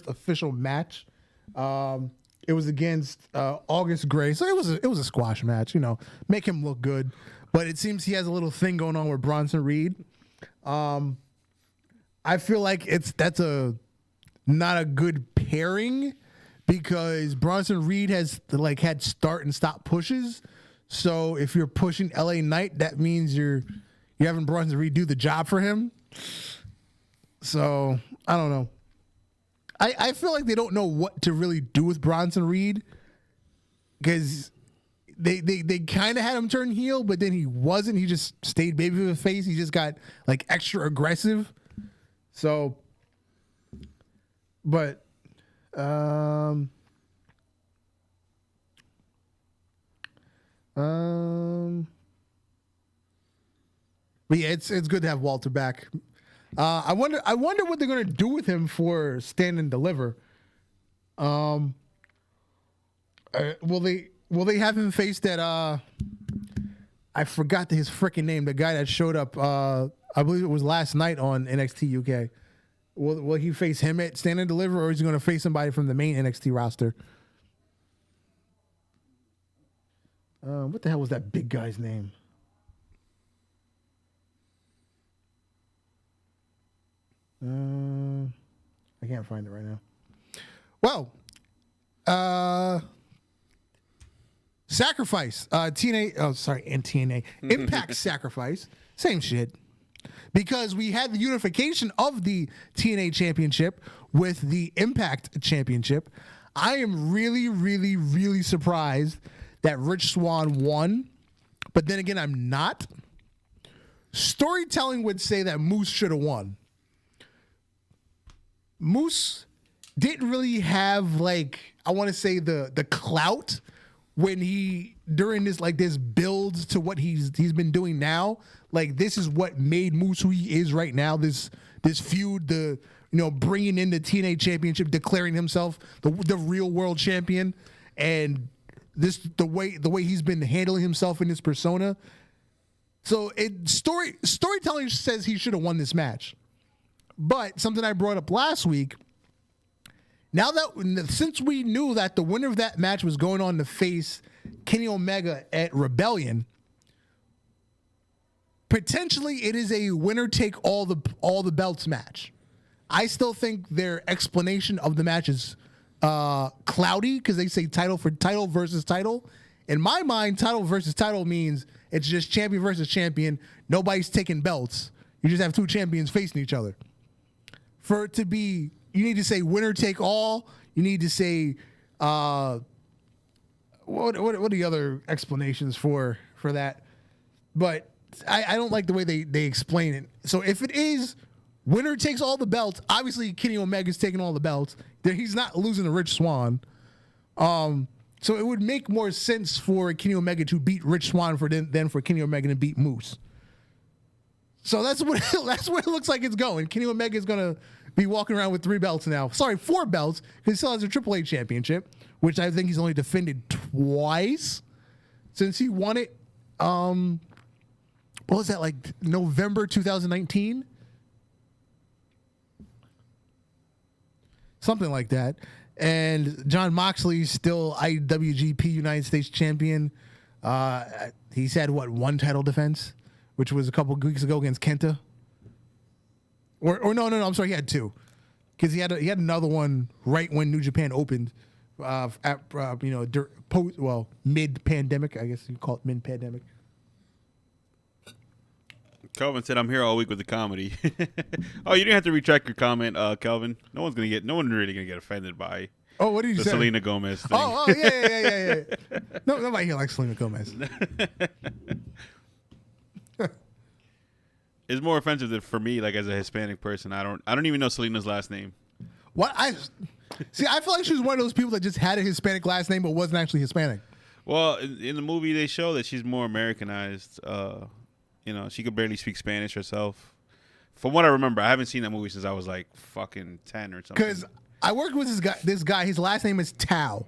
official match. It was against August Gray, so it was a squash match. Make him look good. But it seems he has a little thing going on with Bronson Reed. I feel like that's not a good pairing because Bronson Reed has had start and stop pushes. So if you're pushing LA Knight, that means you're having Bronson Reed do the job for him. So I don't know. I feel like they don't know what to really do with Bronson Reed because they kind of had him turn heel, but then he wasn't. He just stayed baby with face. He just got extra aggressive. So, but But yeah, it's good to have Walter back. I wonder what they're gonna do with him for Stand and Deliver. Will they have him face that? I forgot his freaking name. The guy that showed up. I believe it was last night on NXT UK. Will he face him at Stand and Deliver, or is he going to face somebody from the main NXT roster? What the hell was that big guy's name? I can't find it right now. Well, Sacrifice, TNA. Oh, sorry, and TNA Impact Sacrifice, same shit. Because we had the unification of the TNA Championship with the Impact Championship. I am really, really, really surprised that Rich Swann won, but then again, I'm not. Storytelling would say that Moose should have won. Moose didn't really have, like, I want to say the clout when he during this build to what he's been doing now. Like, this is what made Moose who he is right now. This feud, bringing in the TNA Championship, declaring himself the real world champion, and the way he's been handling himself in this persona. So storytelling says he should have won this match. But something I brought up last week, since we knew that the winner of that match was going on to face Kenny Omega at Rebellion, potentially it is a winner take all the belts match. I still think their explanation of the match is cloudy because they say title versus title. In my mind, title versus title means it's just champion versus champion. Nobody's taking belts. You just have two champions facing each other. For it to be, you need to say winner take all. You need to say what are the other explanations for that? But I don't like the way they explain it. So if it is winner takes all the belts, obviously Kenny Omega's taking all the belts. He's not losing to Rich Swann. So it would make more sense for Kenny Omega to beat Rich Swann than for Kenny Omega to beat Moose. So that's what it looks like it's going. Kenny Omega is going to be walking around with 3 belts now. Sorry, 4 belts, because he still has a AAA championship, which I think he's only defended twice since he won it. What was that, like November 2019? Something like that. And John Moxley's still IWGP United States champion. He's had, one title defense, which was a couple of weeks ago against Kenta. Or no, I'm sorry, he had 2. Because he had another one right when New Japan opened, mid-pandemic, I guess you call it mid-pandemic. Kelvin said, "I'm here all week with the comedy." Oh, you didn't have to retract your comment, Kelvin. No one's really gonna get offended by. Oh, what did you say? Selena Gomez thing. Oh, yeah. No, nobody here likes Selena Gomez. It's more offensive than for me, like as a Hispanic person. I don't even know Selena's last name. What I feel like she was one of those people that just had a Hispanic last name but wasn't actually Hispanic. Well, in the movie they show that she's more Americanized. She could barely speak Spanish herself. From what I remember, I haven't seen that movie since I was like fucking 10 or something. Because I worked with this guy. His last name is Tao.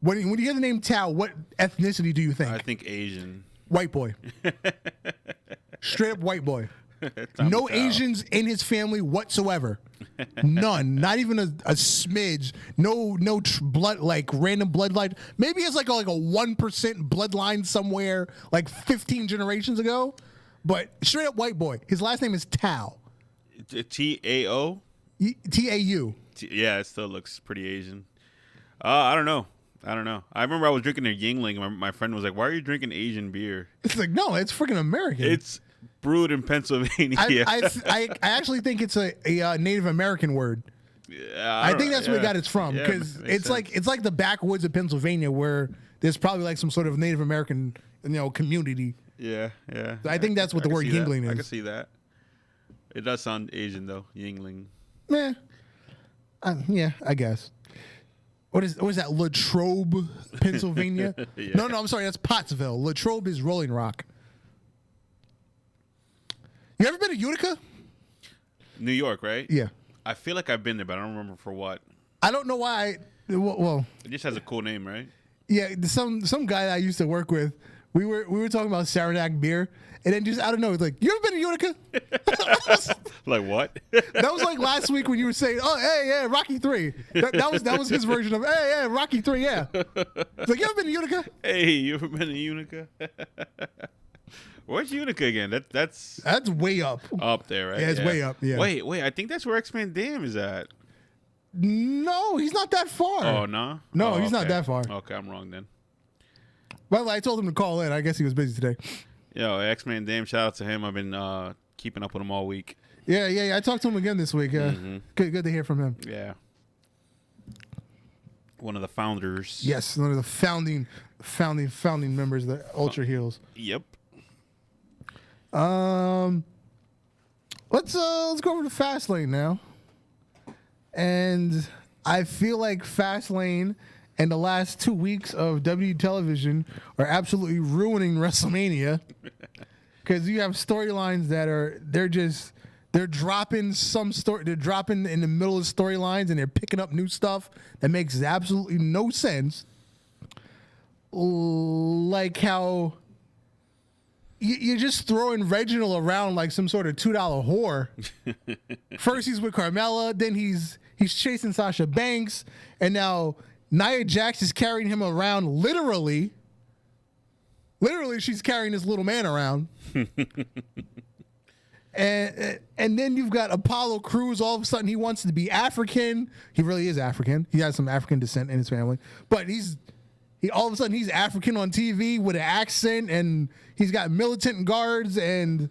When you hear the name Tao, what ethnicity do you think? I think Asian. White boy. Straight up white boy. No Asians in his family whatsoever. None. Not even a smidge. No blood, like random bloodline. Maybe it's like a 1% bloodline somewhere like 15 generations ago. But straight up white boy. His last name is Tao. T-A-O? T-A-U. Yeah, it still looks pretty Asian. I don't know. I remember I was drinking a Yingling, and my friend was like, "Why are you drinking Asian beer?" It's like, no, it's freaking American. It's brewed in Pennsylvania. I actually think it's a Native American word. Yeah, I think that's where got it's from, because it's like the backwoods of Pennsylvania where there's probably like some sort of Native American community. Yeah. So I think that's what the word Yingling is. I can see that. It does sound Asian though, Yingling. Yeah, I guess. what is that? Latrobe, Pennsylvania? Yeah. No, I'm sorry. That's Pottsville. Latrobe is Rolling Rock. You ever been to Utica? New York, right? Yeah. I feel like I've been there, but I don't remember for what. I don't know why. Well, it just has a cool name, right? Yeah, some guy that I used to work with, we were talking about Saranac beer, and then just out of nowhere, like, you ever been to Utica? Like what? That was like last week when you were saying, "Oh, hey, yeah, Rocky 3." That was his version of, "Hey, yeah, Rocky 3, yeah." It's like, you ever been to Utica? Hey, you ever been to Utica? Where's Utica again? That's way up. Up there, right? Yeah, it's way up. Yeah. Wait, I think that's where X-Man Dam is at. No, he's not that far. Oh no. No, oh, he's not that far. Okay, I'm wrong then. Well, I told him to call in. I guess he was busy today. Yo, X-Man Dam, shout out to him. I've been keeping up with him all week. Yeah. I talked to him again this week. Good to hear from him. Yeah. One of the founders. Yes, one of the founding members of the Ultra Heelz. Yep. Let's go over to Fastlane now. And I feel like Fastlane and the last 2 weeks of W television are absolutely ruining WrestleMania. Because you have storylines that they're dropping they're dropping in the middle of storylines and they're picking up new stuff that makes absolutely no sense. Like how you're just throwing Reginald around like some sort of $2 whore. First he's with Carmella, then he's chasing Sasha Banks, and now Nia Jax is carrying him around literally. Literally, she's carrying this little man around. And then you've got Apollo Crews. All of a sudden, he wants to be African. He really is African. He has some African descent in his family. But all of a sudden, he's African on TV with an accent, and he's got militant guards. And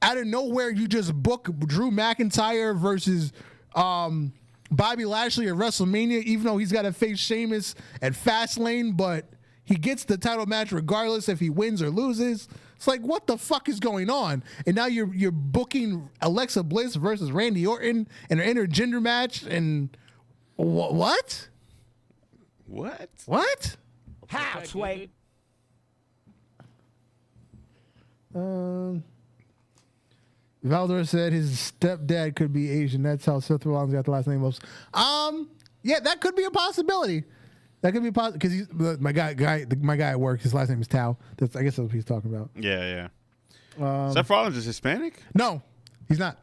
out of nowhere, you just book Drew McIntyre versus Bobby Lashley at WrestleMania, even though he's got to face Sheamus at Fastlane, but he gets the title match regardless if he wins or loses. It's like, what the fuck is going on? And now you're booking Alexa Bliss versus Randy Orton in an intergender match, and what? What? How, Sway? Valdor said his stepdad could be Asian. That's how Seth Rollins got the last name of. Yeah, that could be a possibility. That could be possible because my guy at work. His last name is Tao. I guess that's what he's talking about. Yeah. Seth Rollins is Hispanic? No, he's not.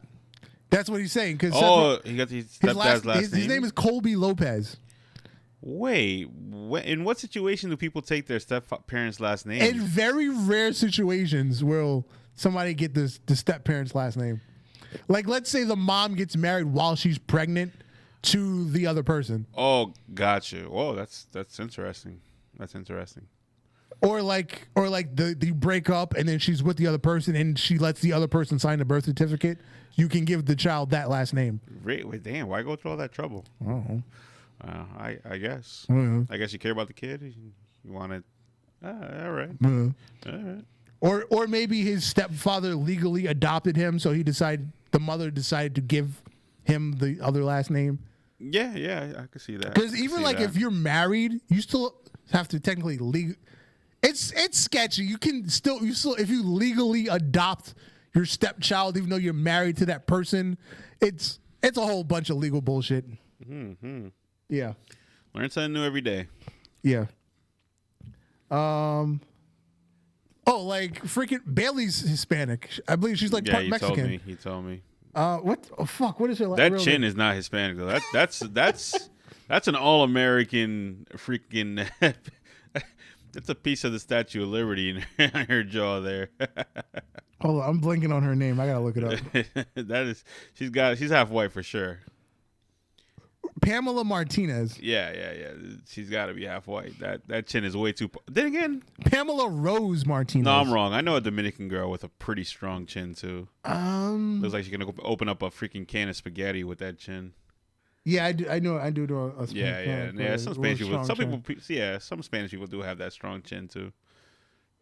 That's what he's saying. Cause he got his stepdad's last name. His name is Colby Lopez. Wait, in what situation do people take their step-parents' last name? In very rare situations will somebody get the step-parents' last name. Like, let's say the mom gets married while she's pregnant to the other person. Oh, gotcha. Whoa, that's interesting. That's interesting. Or like the break up and then she's with the other person and she lets the other person sign the birth certificate. You can give the child that last name. Wait, damn, why go through all that trouble? Oh. I guess. Mm-hmm. I guess you care about the kid. You want it. All right. Mm-hmm. All right. Or maybe his stepfather legally adopted him, so the mother decided to give him the other last name. Yeah, I can see that. Because even like if you're married, you still have to technically It's sketchy. You still if you legally adopt your stepchild, even though you're married to that person, it's a whole bunch of legal bullshit. Mm-hmm. Yeah. Learn something new every day. Yeah. Oh, like freaking Bailey's Hispanic. I believe she's like part Mexican. He told me. What? Oh, fuck. What is her? That chin is not Hispanic though. That's an all-American freaking. That's a piece of the Statue of Liberty in her jaw there. Hold on, I'm blinking on her name. I gotta look it up. She's half white for sure. Pamela Martinez. Yeah. She's got to be half white. That chin is way too. Then again, Pamela Rose Martinez. No, I'm wrong. I know a Dominican girl with a pretty strong chin too. Looks like she's gonna open up a freaking can of spaghetti with that chin. Yeah, I do know a yeah. Some Spanish people. Some Spanish people do have that strong chin too.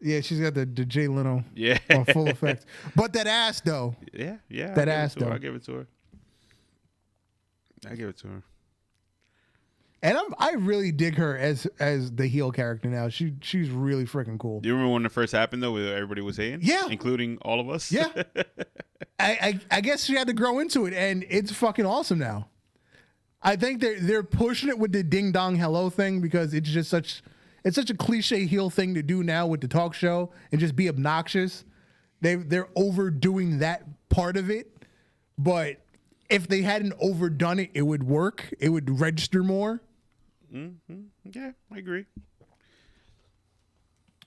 Yeah, she's got the Jay Leno. Yeah, full effect. But that ass though. Yeah. That ass though. I'll give it to her. And I really dig her as the heel character now. She's really freaking cool. Do you remember when it first happened though? Where everybody was hating, including all of us. Yeah, I guess she had to grow into it, and it's fucking awesome now. I think they're pushing it with the ding dong hello thing because it's just such a cliche heel thing to do now with the talk show and just be obnoxious. They're overdoing that part of it, but if they hadn't overdone it, it would work. It would register more. Mm-hmm. Yeah, I agree.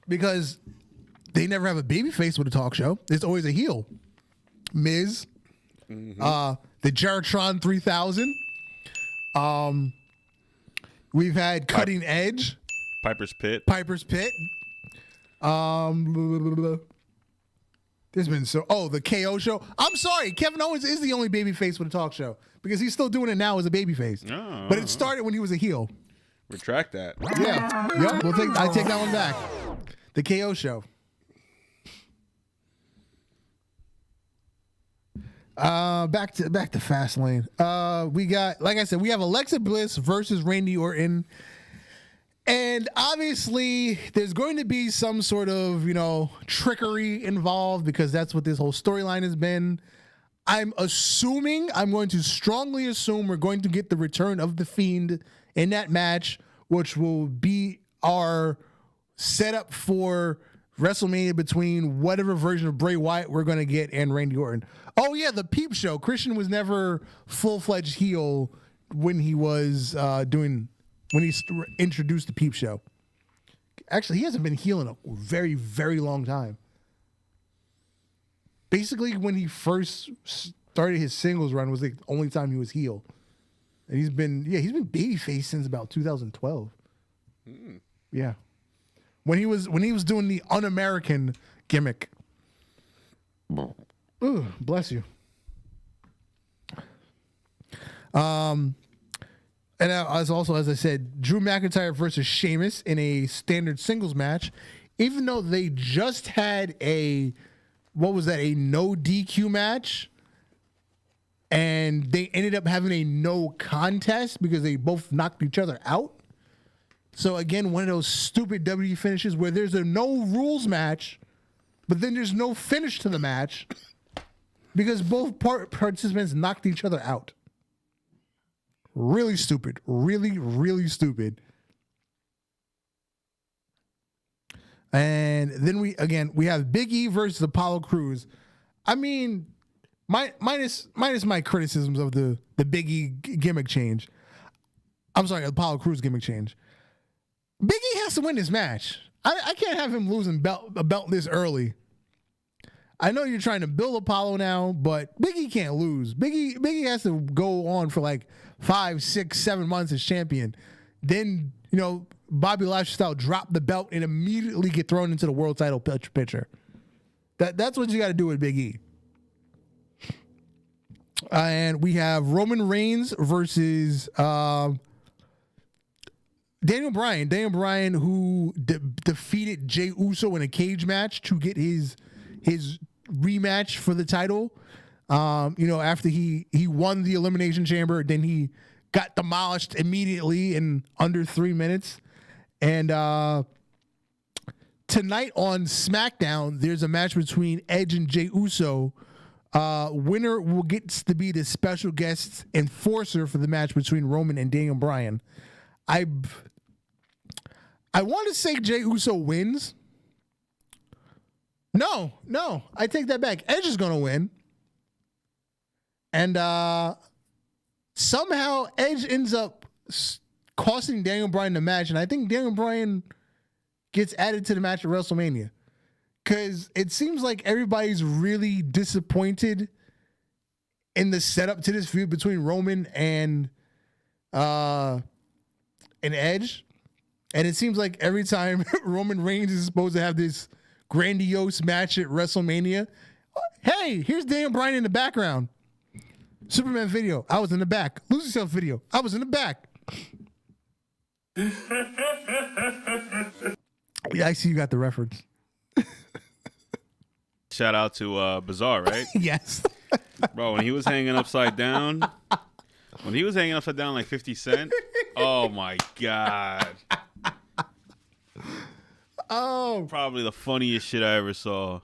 Because they never have a baby face with a talk show. It's always a heel. Miz, the Geratron 3000. We've had Cutting Edge, Piper's Pit. There's been the KO show. I'm sorry, Kevin Owens is the only baby face with a talk show because he's still doing it now as a baby face. Oh, but it started when he was a heel. Retract that. Yeah. Yep. I take that one back. The KO show. Back to Fastlane. We got, like I said, we have Alexa Bliss versus Randy Orton. And obviously, there's going to be some sort of, trickery involved because that's what this whole storyline has been. I'm going to strongly assume we're going to get the return of The Fiend in that match, which will be our setup for WrestleMania between whatever version of Bray Wyatt we're going to get and Randy Orton. Oh, yeah, the Peep Show. Christian was never full-fledged heel when he was when he introduced the Peep Show. Actually, he hasn't been heel in a very, very long time. Basically, when he first started his singles run was the only time he was heel. And he's been babyface since about 2012. Yeah. When he was doing the un-American gimmick. Ooh, bless you. And as I said, Drew McIntyre versus Sheamus in a standard singles match, even though they just had a no DQ match, and they ended up having a no contest because they both knocked each other out. So again, one of those stupid WWE finishes where there's a no rules match, but then there's no finish to the match because both participants knocked each other out. Really stupid. Really, really stupid. And then we have Big E versus Apollo Crews. I mean, minus my criticisms of the Big E gimmick change. I'm sorry, Apollo Crews gimmick change. Big E has to win this match. I can't have him losing a belt this early. I know you're trying to build Apollo now, but Big E can't lose. Big E has to go on for like 5, 6, 7 months as champion. Then, Bobby Lashley style drop the belt and immediately get thrown into the world title picture. That's what you got to do with Big E. And we have Roman Reigns versus Daniel Bryan. Daniel Bryan, who defeated Jey Uso in a cage match to get his rematch for the title. After he won the Elimination Chamber, then he got demolished immediately in under 3 minutes. And tonight on SmackDown, there's a match between Edge and Jey Uso. Winner will get to be the special guest enforcer for the match between Roman and Daniel Bryan. I want to say Jey Uso wins. No, I take that back. Edge is going to win. And somehow Edge ends up costing Daniel Bryan the match. And I think Daniel Bryan gets added to the match at WrestleMania. Because it seems like everybody's really disappointed in the setup to this feud between Roman and Edge. And it seems like every time Roman Reigns is supposed to have this grandiose match at WrestleMania, hey, here's Daniel Bryan in the background. Superman video, I was in the back. Lose Yourself video, I was in the back. Yeah, I see you got the reference. Shout out to Bizarre, right? Yes. Bro, when he was hanging upside down like 50 Cent, Oh my god. Oh, Probably the funniest shit I ever saw.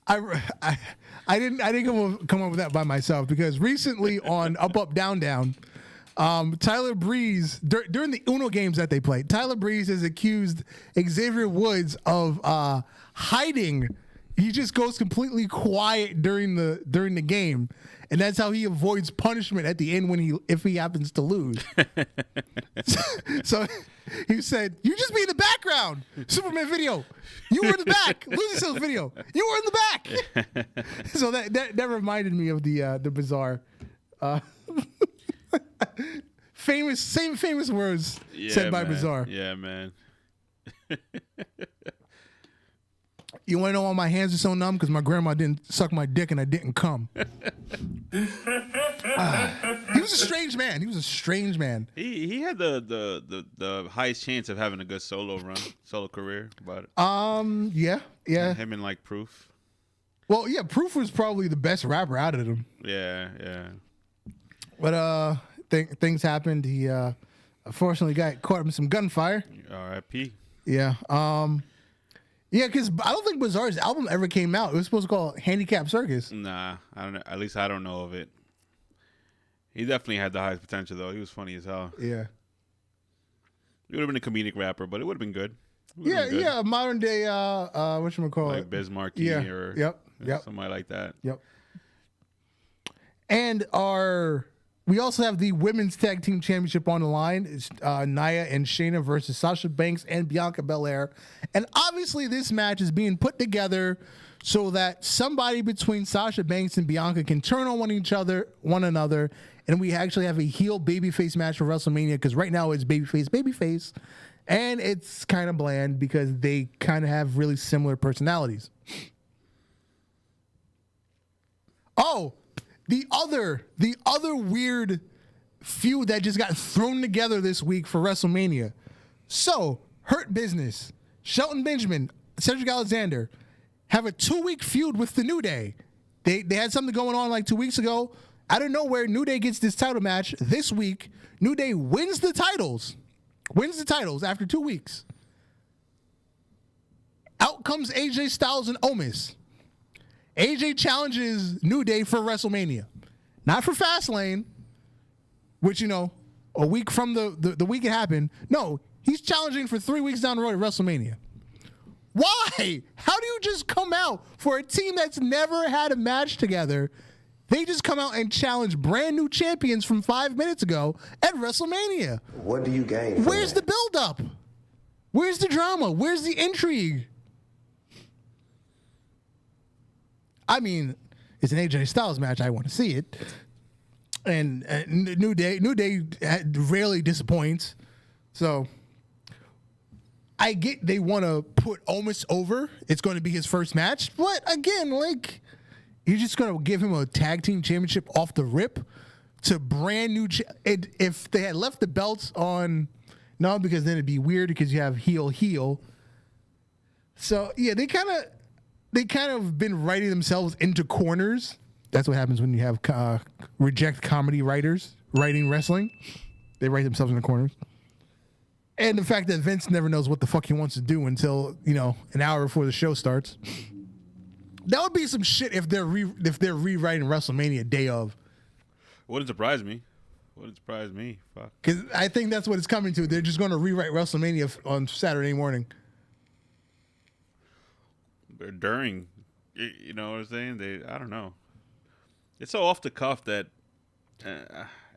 I didn't come up with that by myself because recently on Up Down Down, Tyler Breeze during the Uno games that they played, Tyler Breeze has accused Xavier Woods of hiding. He just goes completely quiet during the game, and that's how he avoids punishment at the end if he happens to lose. So he said, "You just be in the background." Superman video, you were in the back. Losing Sales video, you were in the back. So that reminded me of the bizarre, famous words said by man. Bizarre. Yeah, man. You want to know why my hands are so numb? Because my grandma didn't suck my dick and I didn't come. He was a strange man. He had the highest chance of having a good solo career. About it. Yeah. Him and like Proof. Well, yeah, Proof was probably the best rapper out of them. Yeah. But things happened. He unfortunately got caught in some gunfire. R.I.P. Yeah. Yeah, because I don't think Bizarre's album ever came out. It was supposed to call Handicap Circus. Nah, I don't know. At least I don't know of it. He definitely had the highest potential, though. He was funny as hell. Yeah. He would have been a comedic rapper, but it would have been good. Yeah, modern day, whatchamacallit? Like Biz Markie or yep. somebody like that. Yep. And we also have the Women's Tag Team Championship on the line. It's Nia and Shayna versus Sasha Banks and Bianca Belair. And obviously this match is being put together so that somebody between Sasha Banks and Bianca can turn on one another, and we actually have a heel babyface match for WrestleMania, because right now it's babyface, and it's kind of bland because they kind of have really similar personalities. Oh, the other weird feud that just got thrown together this week for WrestleMania. So, Hurt Business, Shelton Benjamin, Cedric Alexander have a 2-week feud with the New Day. They had something going on like 2 weeks ago. Out of nowhere, New Day gets this title match this week. New Day wins the titles after 2 weeks. Out comes AJ Styles and Omos. AJ challenges New Day for WrestleMania. Not for Fastlane, which, a week from the week it happened. No, he's challenging for 3 weeks down the road at WrestleMania. Why? How do you just come out for a team that's never had a match together? They just come out and challenge brand new champions from 5 minutes ago at WrestleMania. What do you gain? Where's the build-up? Where's the drama? Where's the intrigue? I mean, it's an AJ Styles match. I want to see it. And New Day rarely disappoints. So I get they want to put Omos over. It's going to be his first match. But again, you're just going to give him a tag team championship off the rip to brand new. If they had left the belts on, no, because then it'd be weird because you have heel. So yeah, they kind of been writing themselves into corners. That's what happens when you have reject comedy writers writing wrestling. They write themselves into corners. And the fact that Vince never knows what the fuck he wants to do until, an hour before the show starts. That would be some shit if they're rewriting WrestleMania day of. Wouldn't surprise me. Fuck. Because I think that's what it's coming to. They're just going to rewrite WrestleMania on Saturday morning. During, you know what I'm saying? I don't know. It's so off the cuff that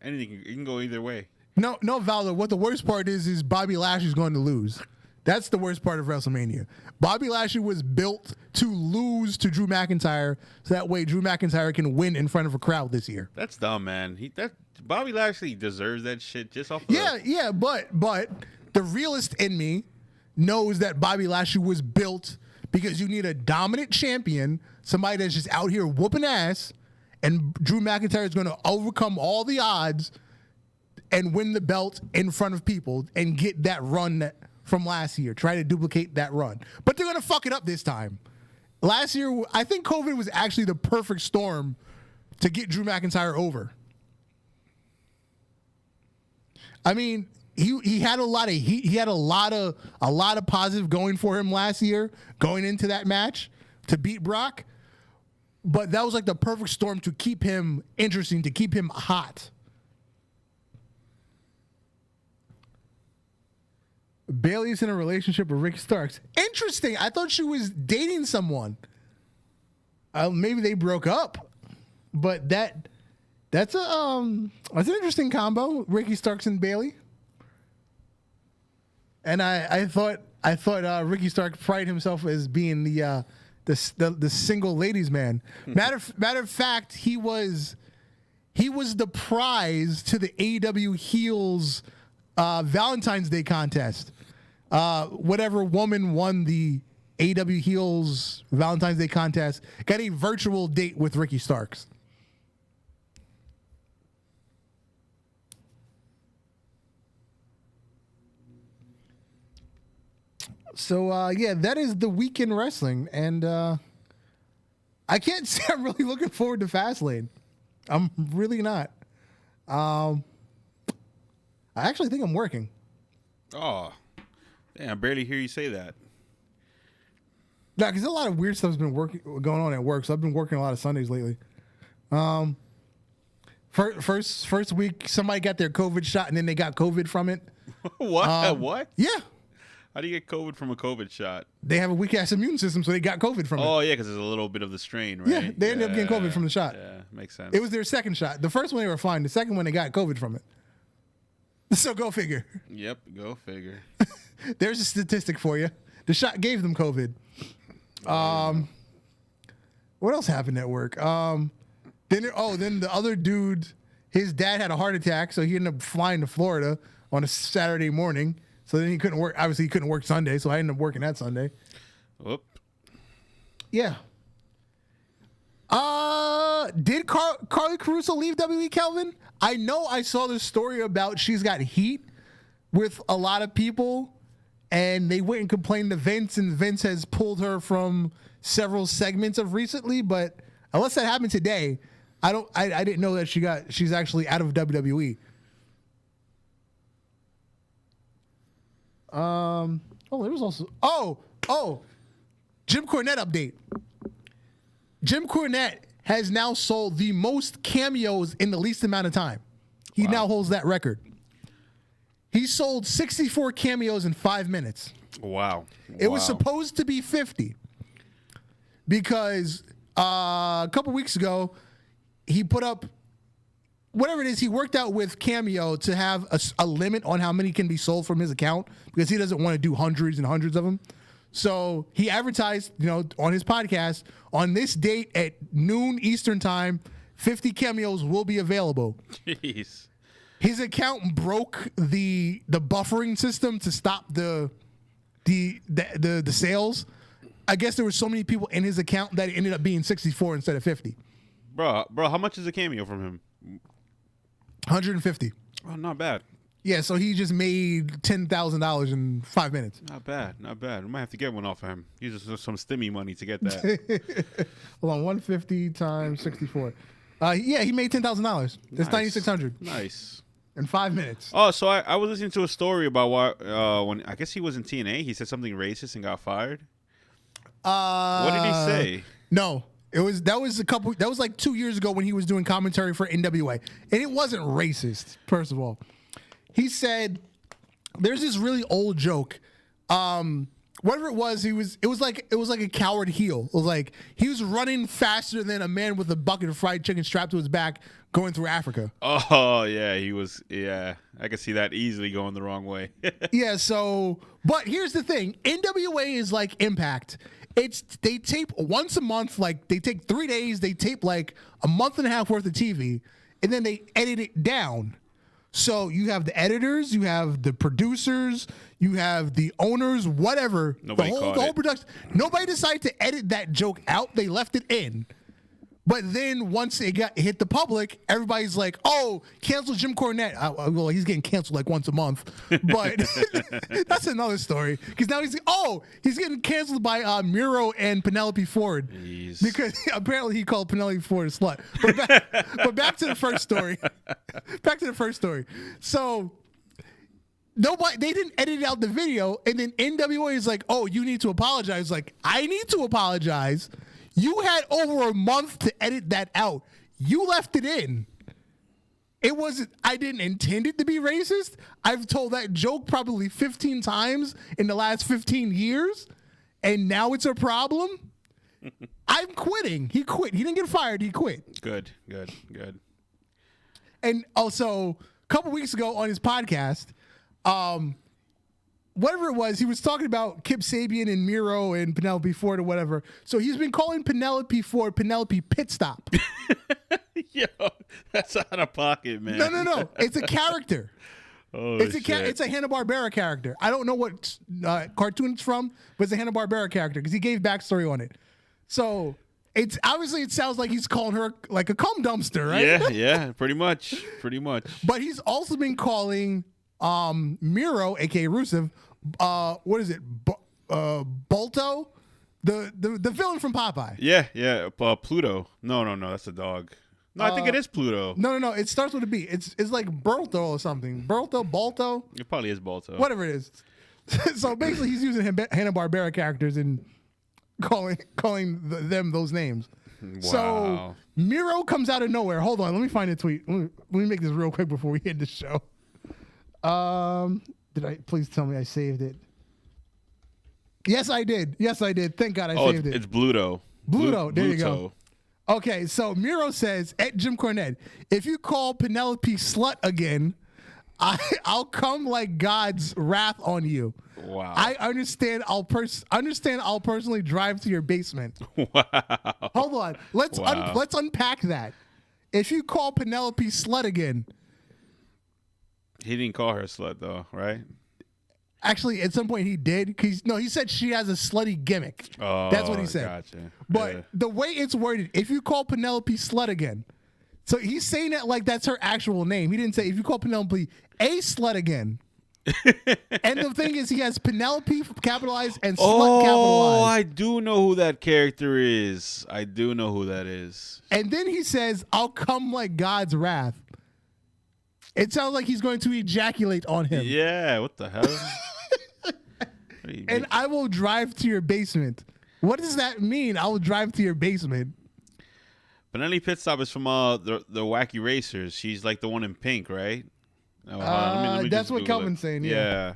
anything it can go either way. No, Valor. What the worst part is Bobby Lashley's going to lose. That's the worst part of WrestleMania. Bobby Lashley was built to lose to Drew McIntyre, so that way Drew McIntyre can win in front of a crowd this year. That's dumb, man. Bobby Lashley deserves that shit just off. Yeah, but the realist in me knows that Bobby Lashley was built because you need a dominant champion, somebody that's just out here whooping ass, and Drew McIntyre is going to overcome all the odds and win the belt in front of people and get that run from last year. Try to duplicate that run. But they're going to fuck it up this time. Last year, I think COVID was actually the perfect storm to get Drew McIntyre over. I mean, he had a lot of heat. He had a lot of positive going for him last year, going into that match to beat Brock. But that was like the perfect storm to keep him interesting, to keep him hot. Bayley's in a relationship with Ricky Starks. Interesting. I thought she was dating someone. Maybe they broke up. But that's an interesting combo, Ricky Starks and Bayley. And I thought Ricky Stark prided himself as being the single ladies man. Matter of fact, he was the prize to the AEW Heelz Valentine's Day contest. Whatever woman won the AEW Heelz Valentine's Day contest got a virtual date with Ricky Starks. So, yeah, that is the week in wrestling. And I can't say I'm really looking forward to Fastlane. I'm really not. I actually think I'm working. Oh, damn, I barely hear you say that. No, because a lot of weird stuff's been going on at work, so I've been working a lot of Sundays lately. First week, somebody got their COVID shot, and then they got COVID from it. What? What? Yeah. How do you get COVID from a COVID shot? They have a weak-ass immune system, so they got COVID from it. Oh, yeah, because there's a little bit of the strain, right? Yeah, they ended up getting COVID from the shot. Yeah, makes sense. It was their second shot. The first one, they were fine. The second one, they got COVID from it. So go figure. Yep, go figure. There's a statistic for you. The shot gave them COVID. What else happened at work? Then the other dude, his dad had a heart attack, so he ended up flying to Florida on a Saturday morning. So then he couldn't work. Obviously, he couldn't work Sunday, so I ended up working that Sunday. Whoop. Yeah. Did Carly Caruso leave WWE, Kelvin? I know I saw this story about she's got heat with a lot of people, and they went and complained to Vince, and Vince has pulled her from several segments of recently. But unless that happened today, I didn't know that she's actually out of WWE. There was also Jim Cornette update. Jim Cornette has now sold the most cameos in the least amount of time. He now holds that record. He sold 64 cameos in 5 minutes. Wow. It was supposed to be 50 because a couple weeks ago he put up whatever it is, he worked out with Cameo to have a limit on how many can be sold from his account because he doesn't want to do hundreds and hundreds of them. So he advertised, on his podcast, on this date at noon Eastern time, 50 cameos will be available. Jeez. His account broke the buffering system to stop the sales. I guess there were so many people in his account that it ended up being 64 instead of 50. Bro, how much is a cameo from him? 150. Oh, not bad. Yeah, so he just made $10,000 in 5 minutes. Not bad. We might have to get one off of him. Use some stimmy money to get that. Hold on, 150 times 64. Yeah, he made $10,000. That's $9,600. Nice. In 5 minutes. Oh, so I was listening to a story about when I guess he was in TNA. He said something racist and got fired. What did he say? No. That was like 2 years ago when he was doing commentary for NWA. And it wasn't racist, first of all. He said there's this really old joke. Whatever it was like a coward heel. It was like he was running faster than a man with a bucket of fried chicken strapped to his back going through Africa. Oh yeah, I could see that easily going the wrong way. Yeah, but here's the thing. NWA is like Impact. They tape once a month, like they take 3 days, they tape like a month and a half worth of TV, and then they edit it down. So you have the editors, you have the producers, you have the owners, whatever. Nobody the whole production. Nobody decided to edit that joke out. They left it in. But then once it hit the public, everybody's like, "Oh, cancel Jim Cornette." Well, he's getting canceled like once a month, but that's another story. Because now he's getting canceled by Miro and Penelope Ford. Jeez. Because apparently he called Penelope Ford a slut. But back to the first story. So Nobody, they didn't edit out the video, and then NWA is like, "Oh, you need to apologize." Like, I need to apologize. You had over a month to edit that out. You left it in. It wasn't. I didn't intend it to be racist. I've told that joke probably 15 times in the last 15 years, and now it's a problem. I'm quitting. He quit. He didn't get fired. He quit. Good. And also, a couple weeks ago on his podcast, whatever it was, he was talking about Kip Sabian and Miro and Penelope Ford or whatever. So he's been calling Penelope Ford Penelope Pit Stop. Yo, that's out of pocket, man. No. It's a character. Oh, It's a Hanna-Barbera character. I don't know what cartoon it's from, but it's a Hanna-Barbera character because he gave backstory on it. So it's obviously, it sounds like he's calling her like a cum dumpster, right? Yeah, pretty much. But he's also been calling Miro, aka Rusev, what is it? Bolto, the villain from Popeye. Yeah. Pluto. No, that's a dog. No, I think it is Pluto. No. It starts with a B. It's like Berto or something. Balto. It probably is Balto. Whatever it is. So basically, he's using Hanna-Barbera characters and calling them those names. Wow. So Miro comes out of nowhere. Hold on, let me find a tweet. Let me make this real quick before we end the show. Did I? Please tell me I saved it. Yes, I did. Thank God I saved it. It's Bluto. Bluto. There you go. Okay, so Miro says at Jim Cornette, if you call Penelope slut again, I'll come like God's wrath on you. Wow. I understand. I'll personally drive to your basement. Wow. Hold on. Let's unpack that. If you call Penelope slut again, he didn't call her slut though, right? Actually, at some point he did. He said she has a slutty gimmick. Oh, that's what he said. Gotcha. But the way it's worded, if you call Penelope slut again, so he's saying that like that's her actual name. He didn't say if you call Penelope a slut again. And the thing is, he has Penelope capitalized and slut capitalized. Oh, I do know who that character is. I do know who that is. And then he says, "I'll come like God's wrath." It sounds like he's going to ejaculate on him. Yeah, what the hell? And I will drive to your basement. What does that mean? I will drive to your basement. Penelope Pit Stop is from the Wacky Racers. She's like the one in pink, right? Oh, let me that's what Kelvin's saying. Yeah.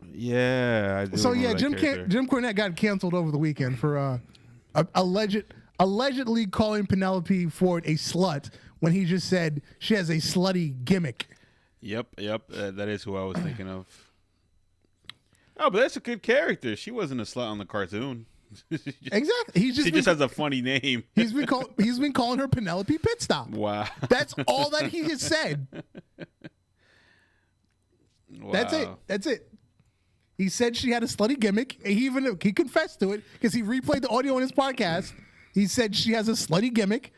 I do. So yeah, Jim character. Cornette got canceled over the weekend for allegedly calling Penelope Ford a slut when he just said she has a slutty gimmick. Yep. That is who I was thinking of. Oh, but that's a good character. She wasn't a slut on the cartoon. Exactly. She just has a funny name. He's been calling her Penelope Pit Stop. Wow. That's all that he has said. Wow. That's it. He said she had a slutty gimmick. He confessed to it because he replayed the audio on his podcast. He said she has a slutty gimmick.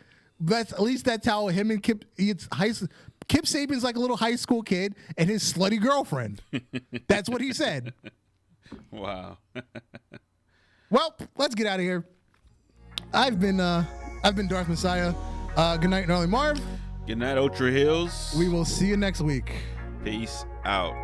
At least that's how him and Kip. Kip Sabian's like a little high school kid and his slutty girlfriend. That's what he said. Wow. Well, let's get out of here. I've been Darth Messiah. Good night, Gnarly Marv. Good night, Ultra Heelz. We will see you next week. Peace out.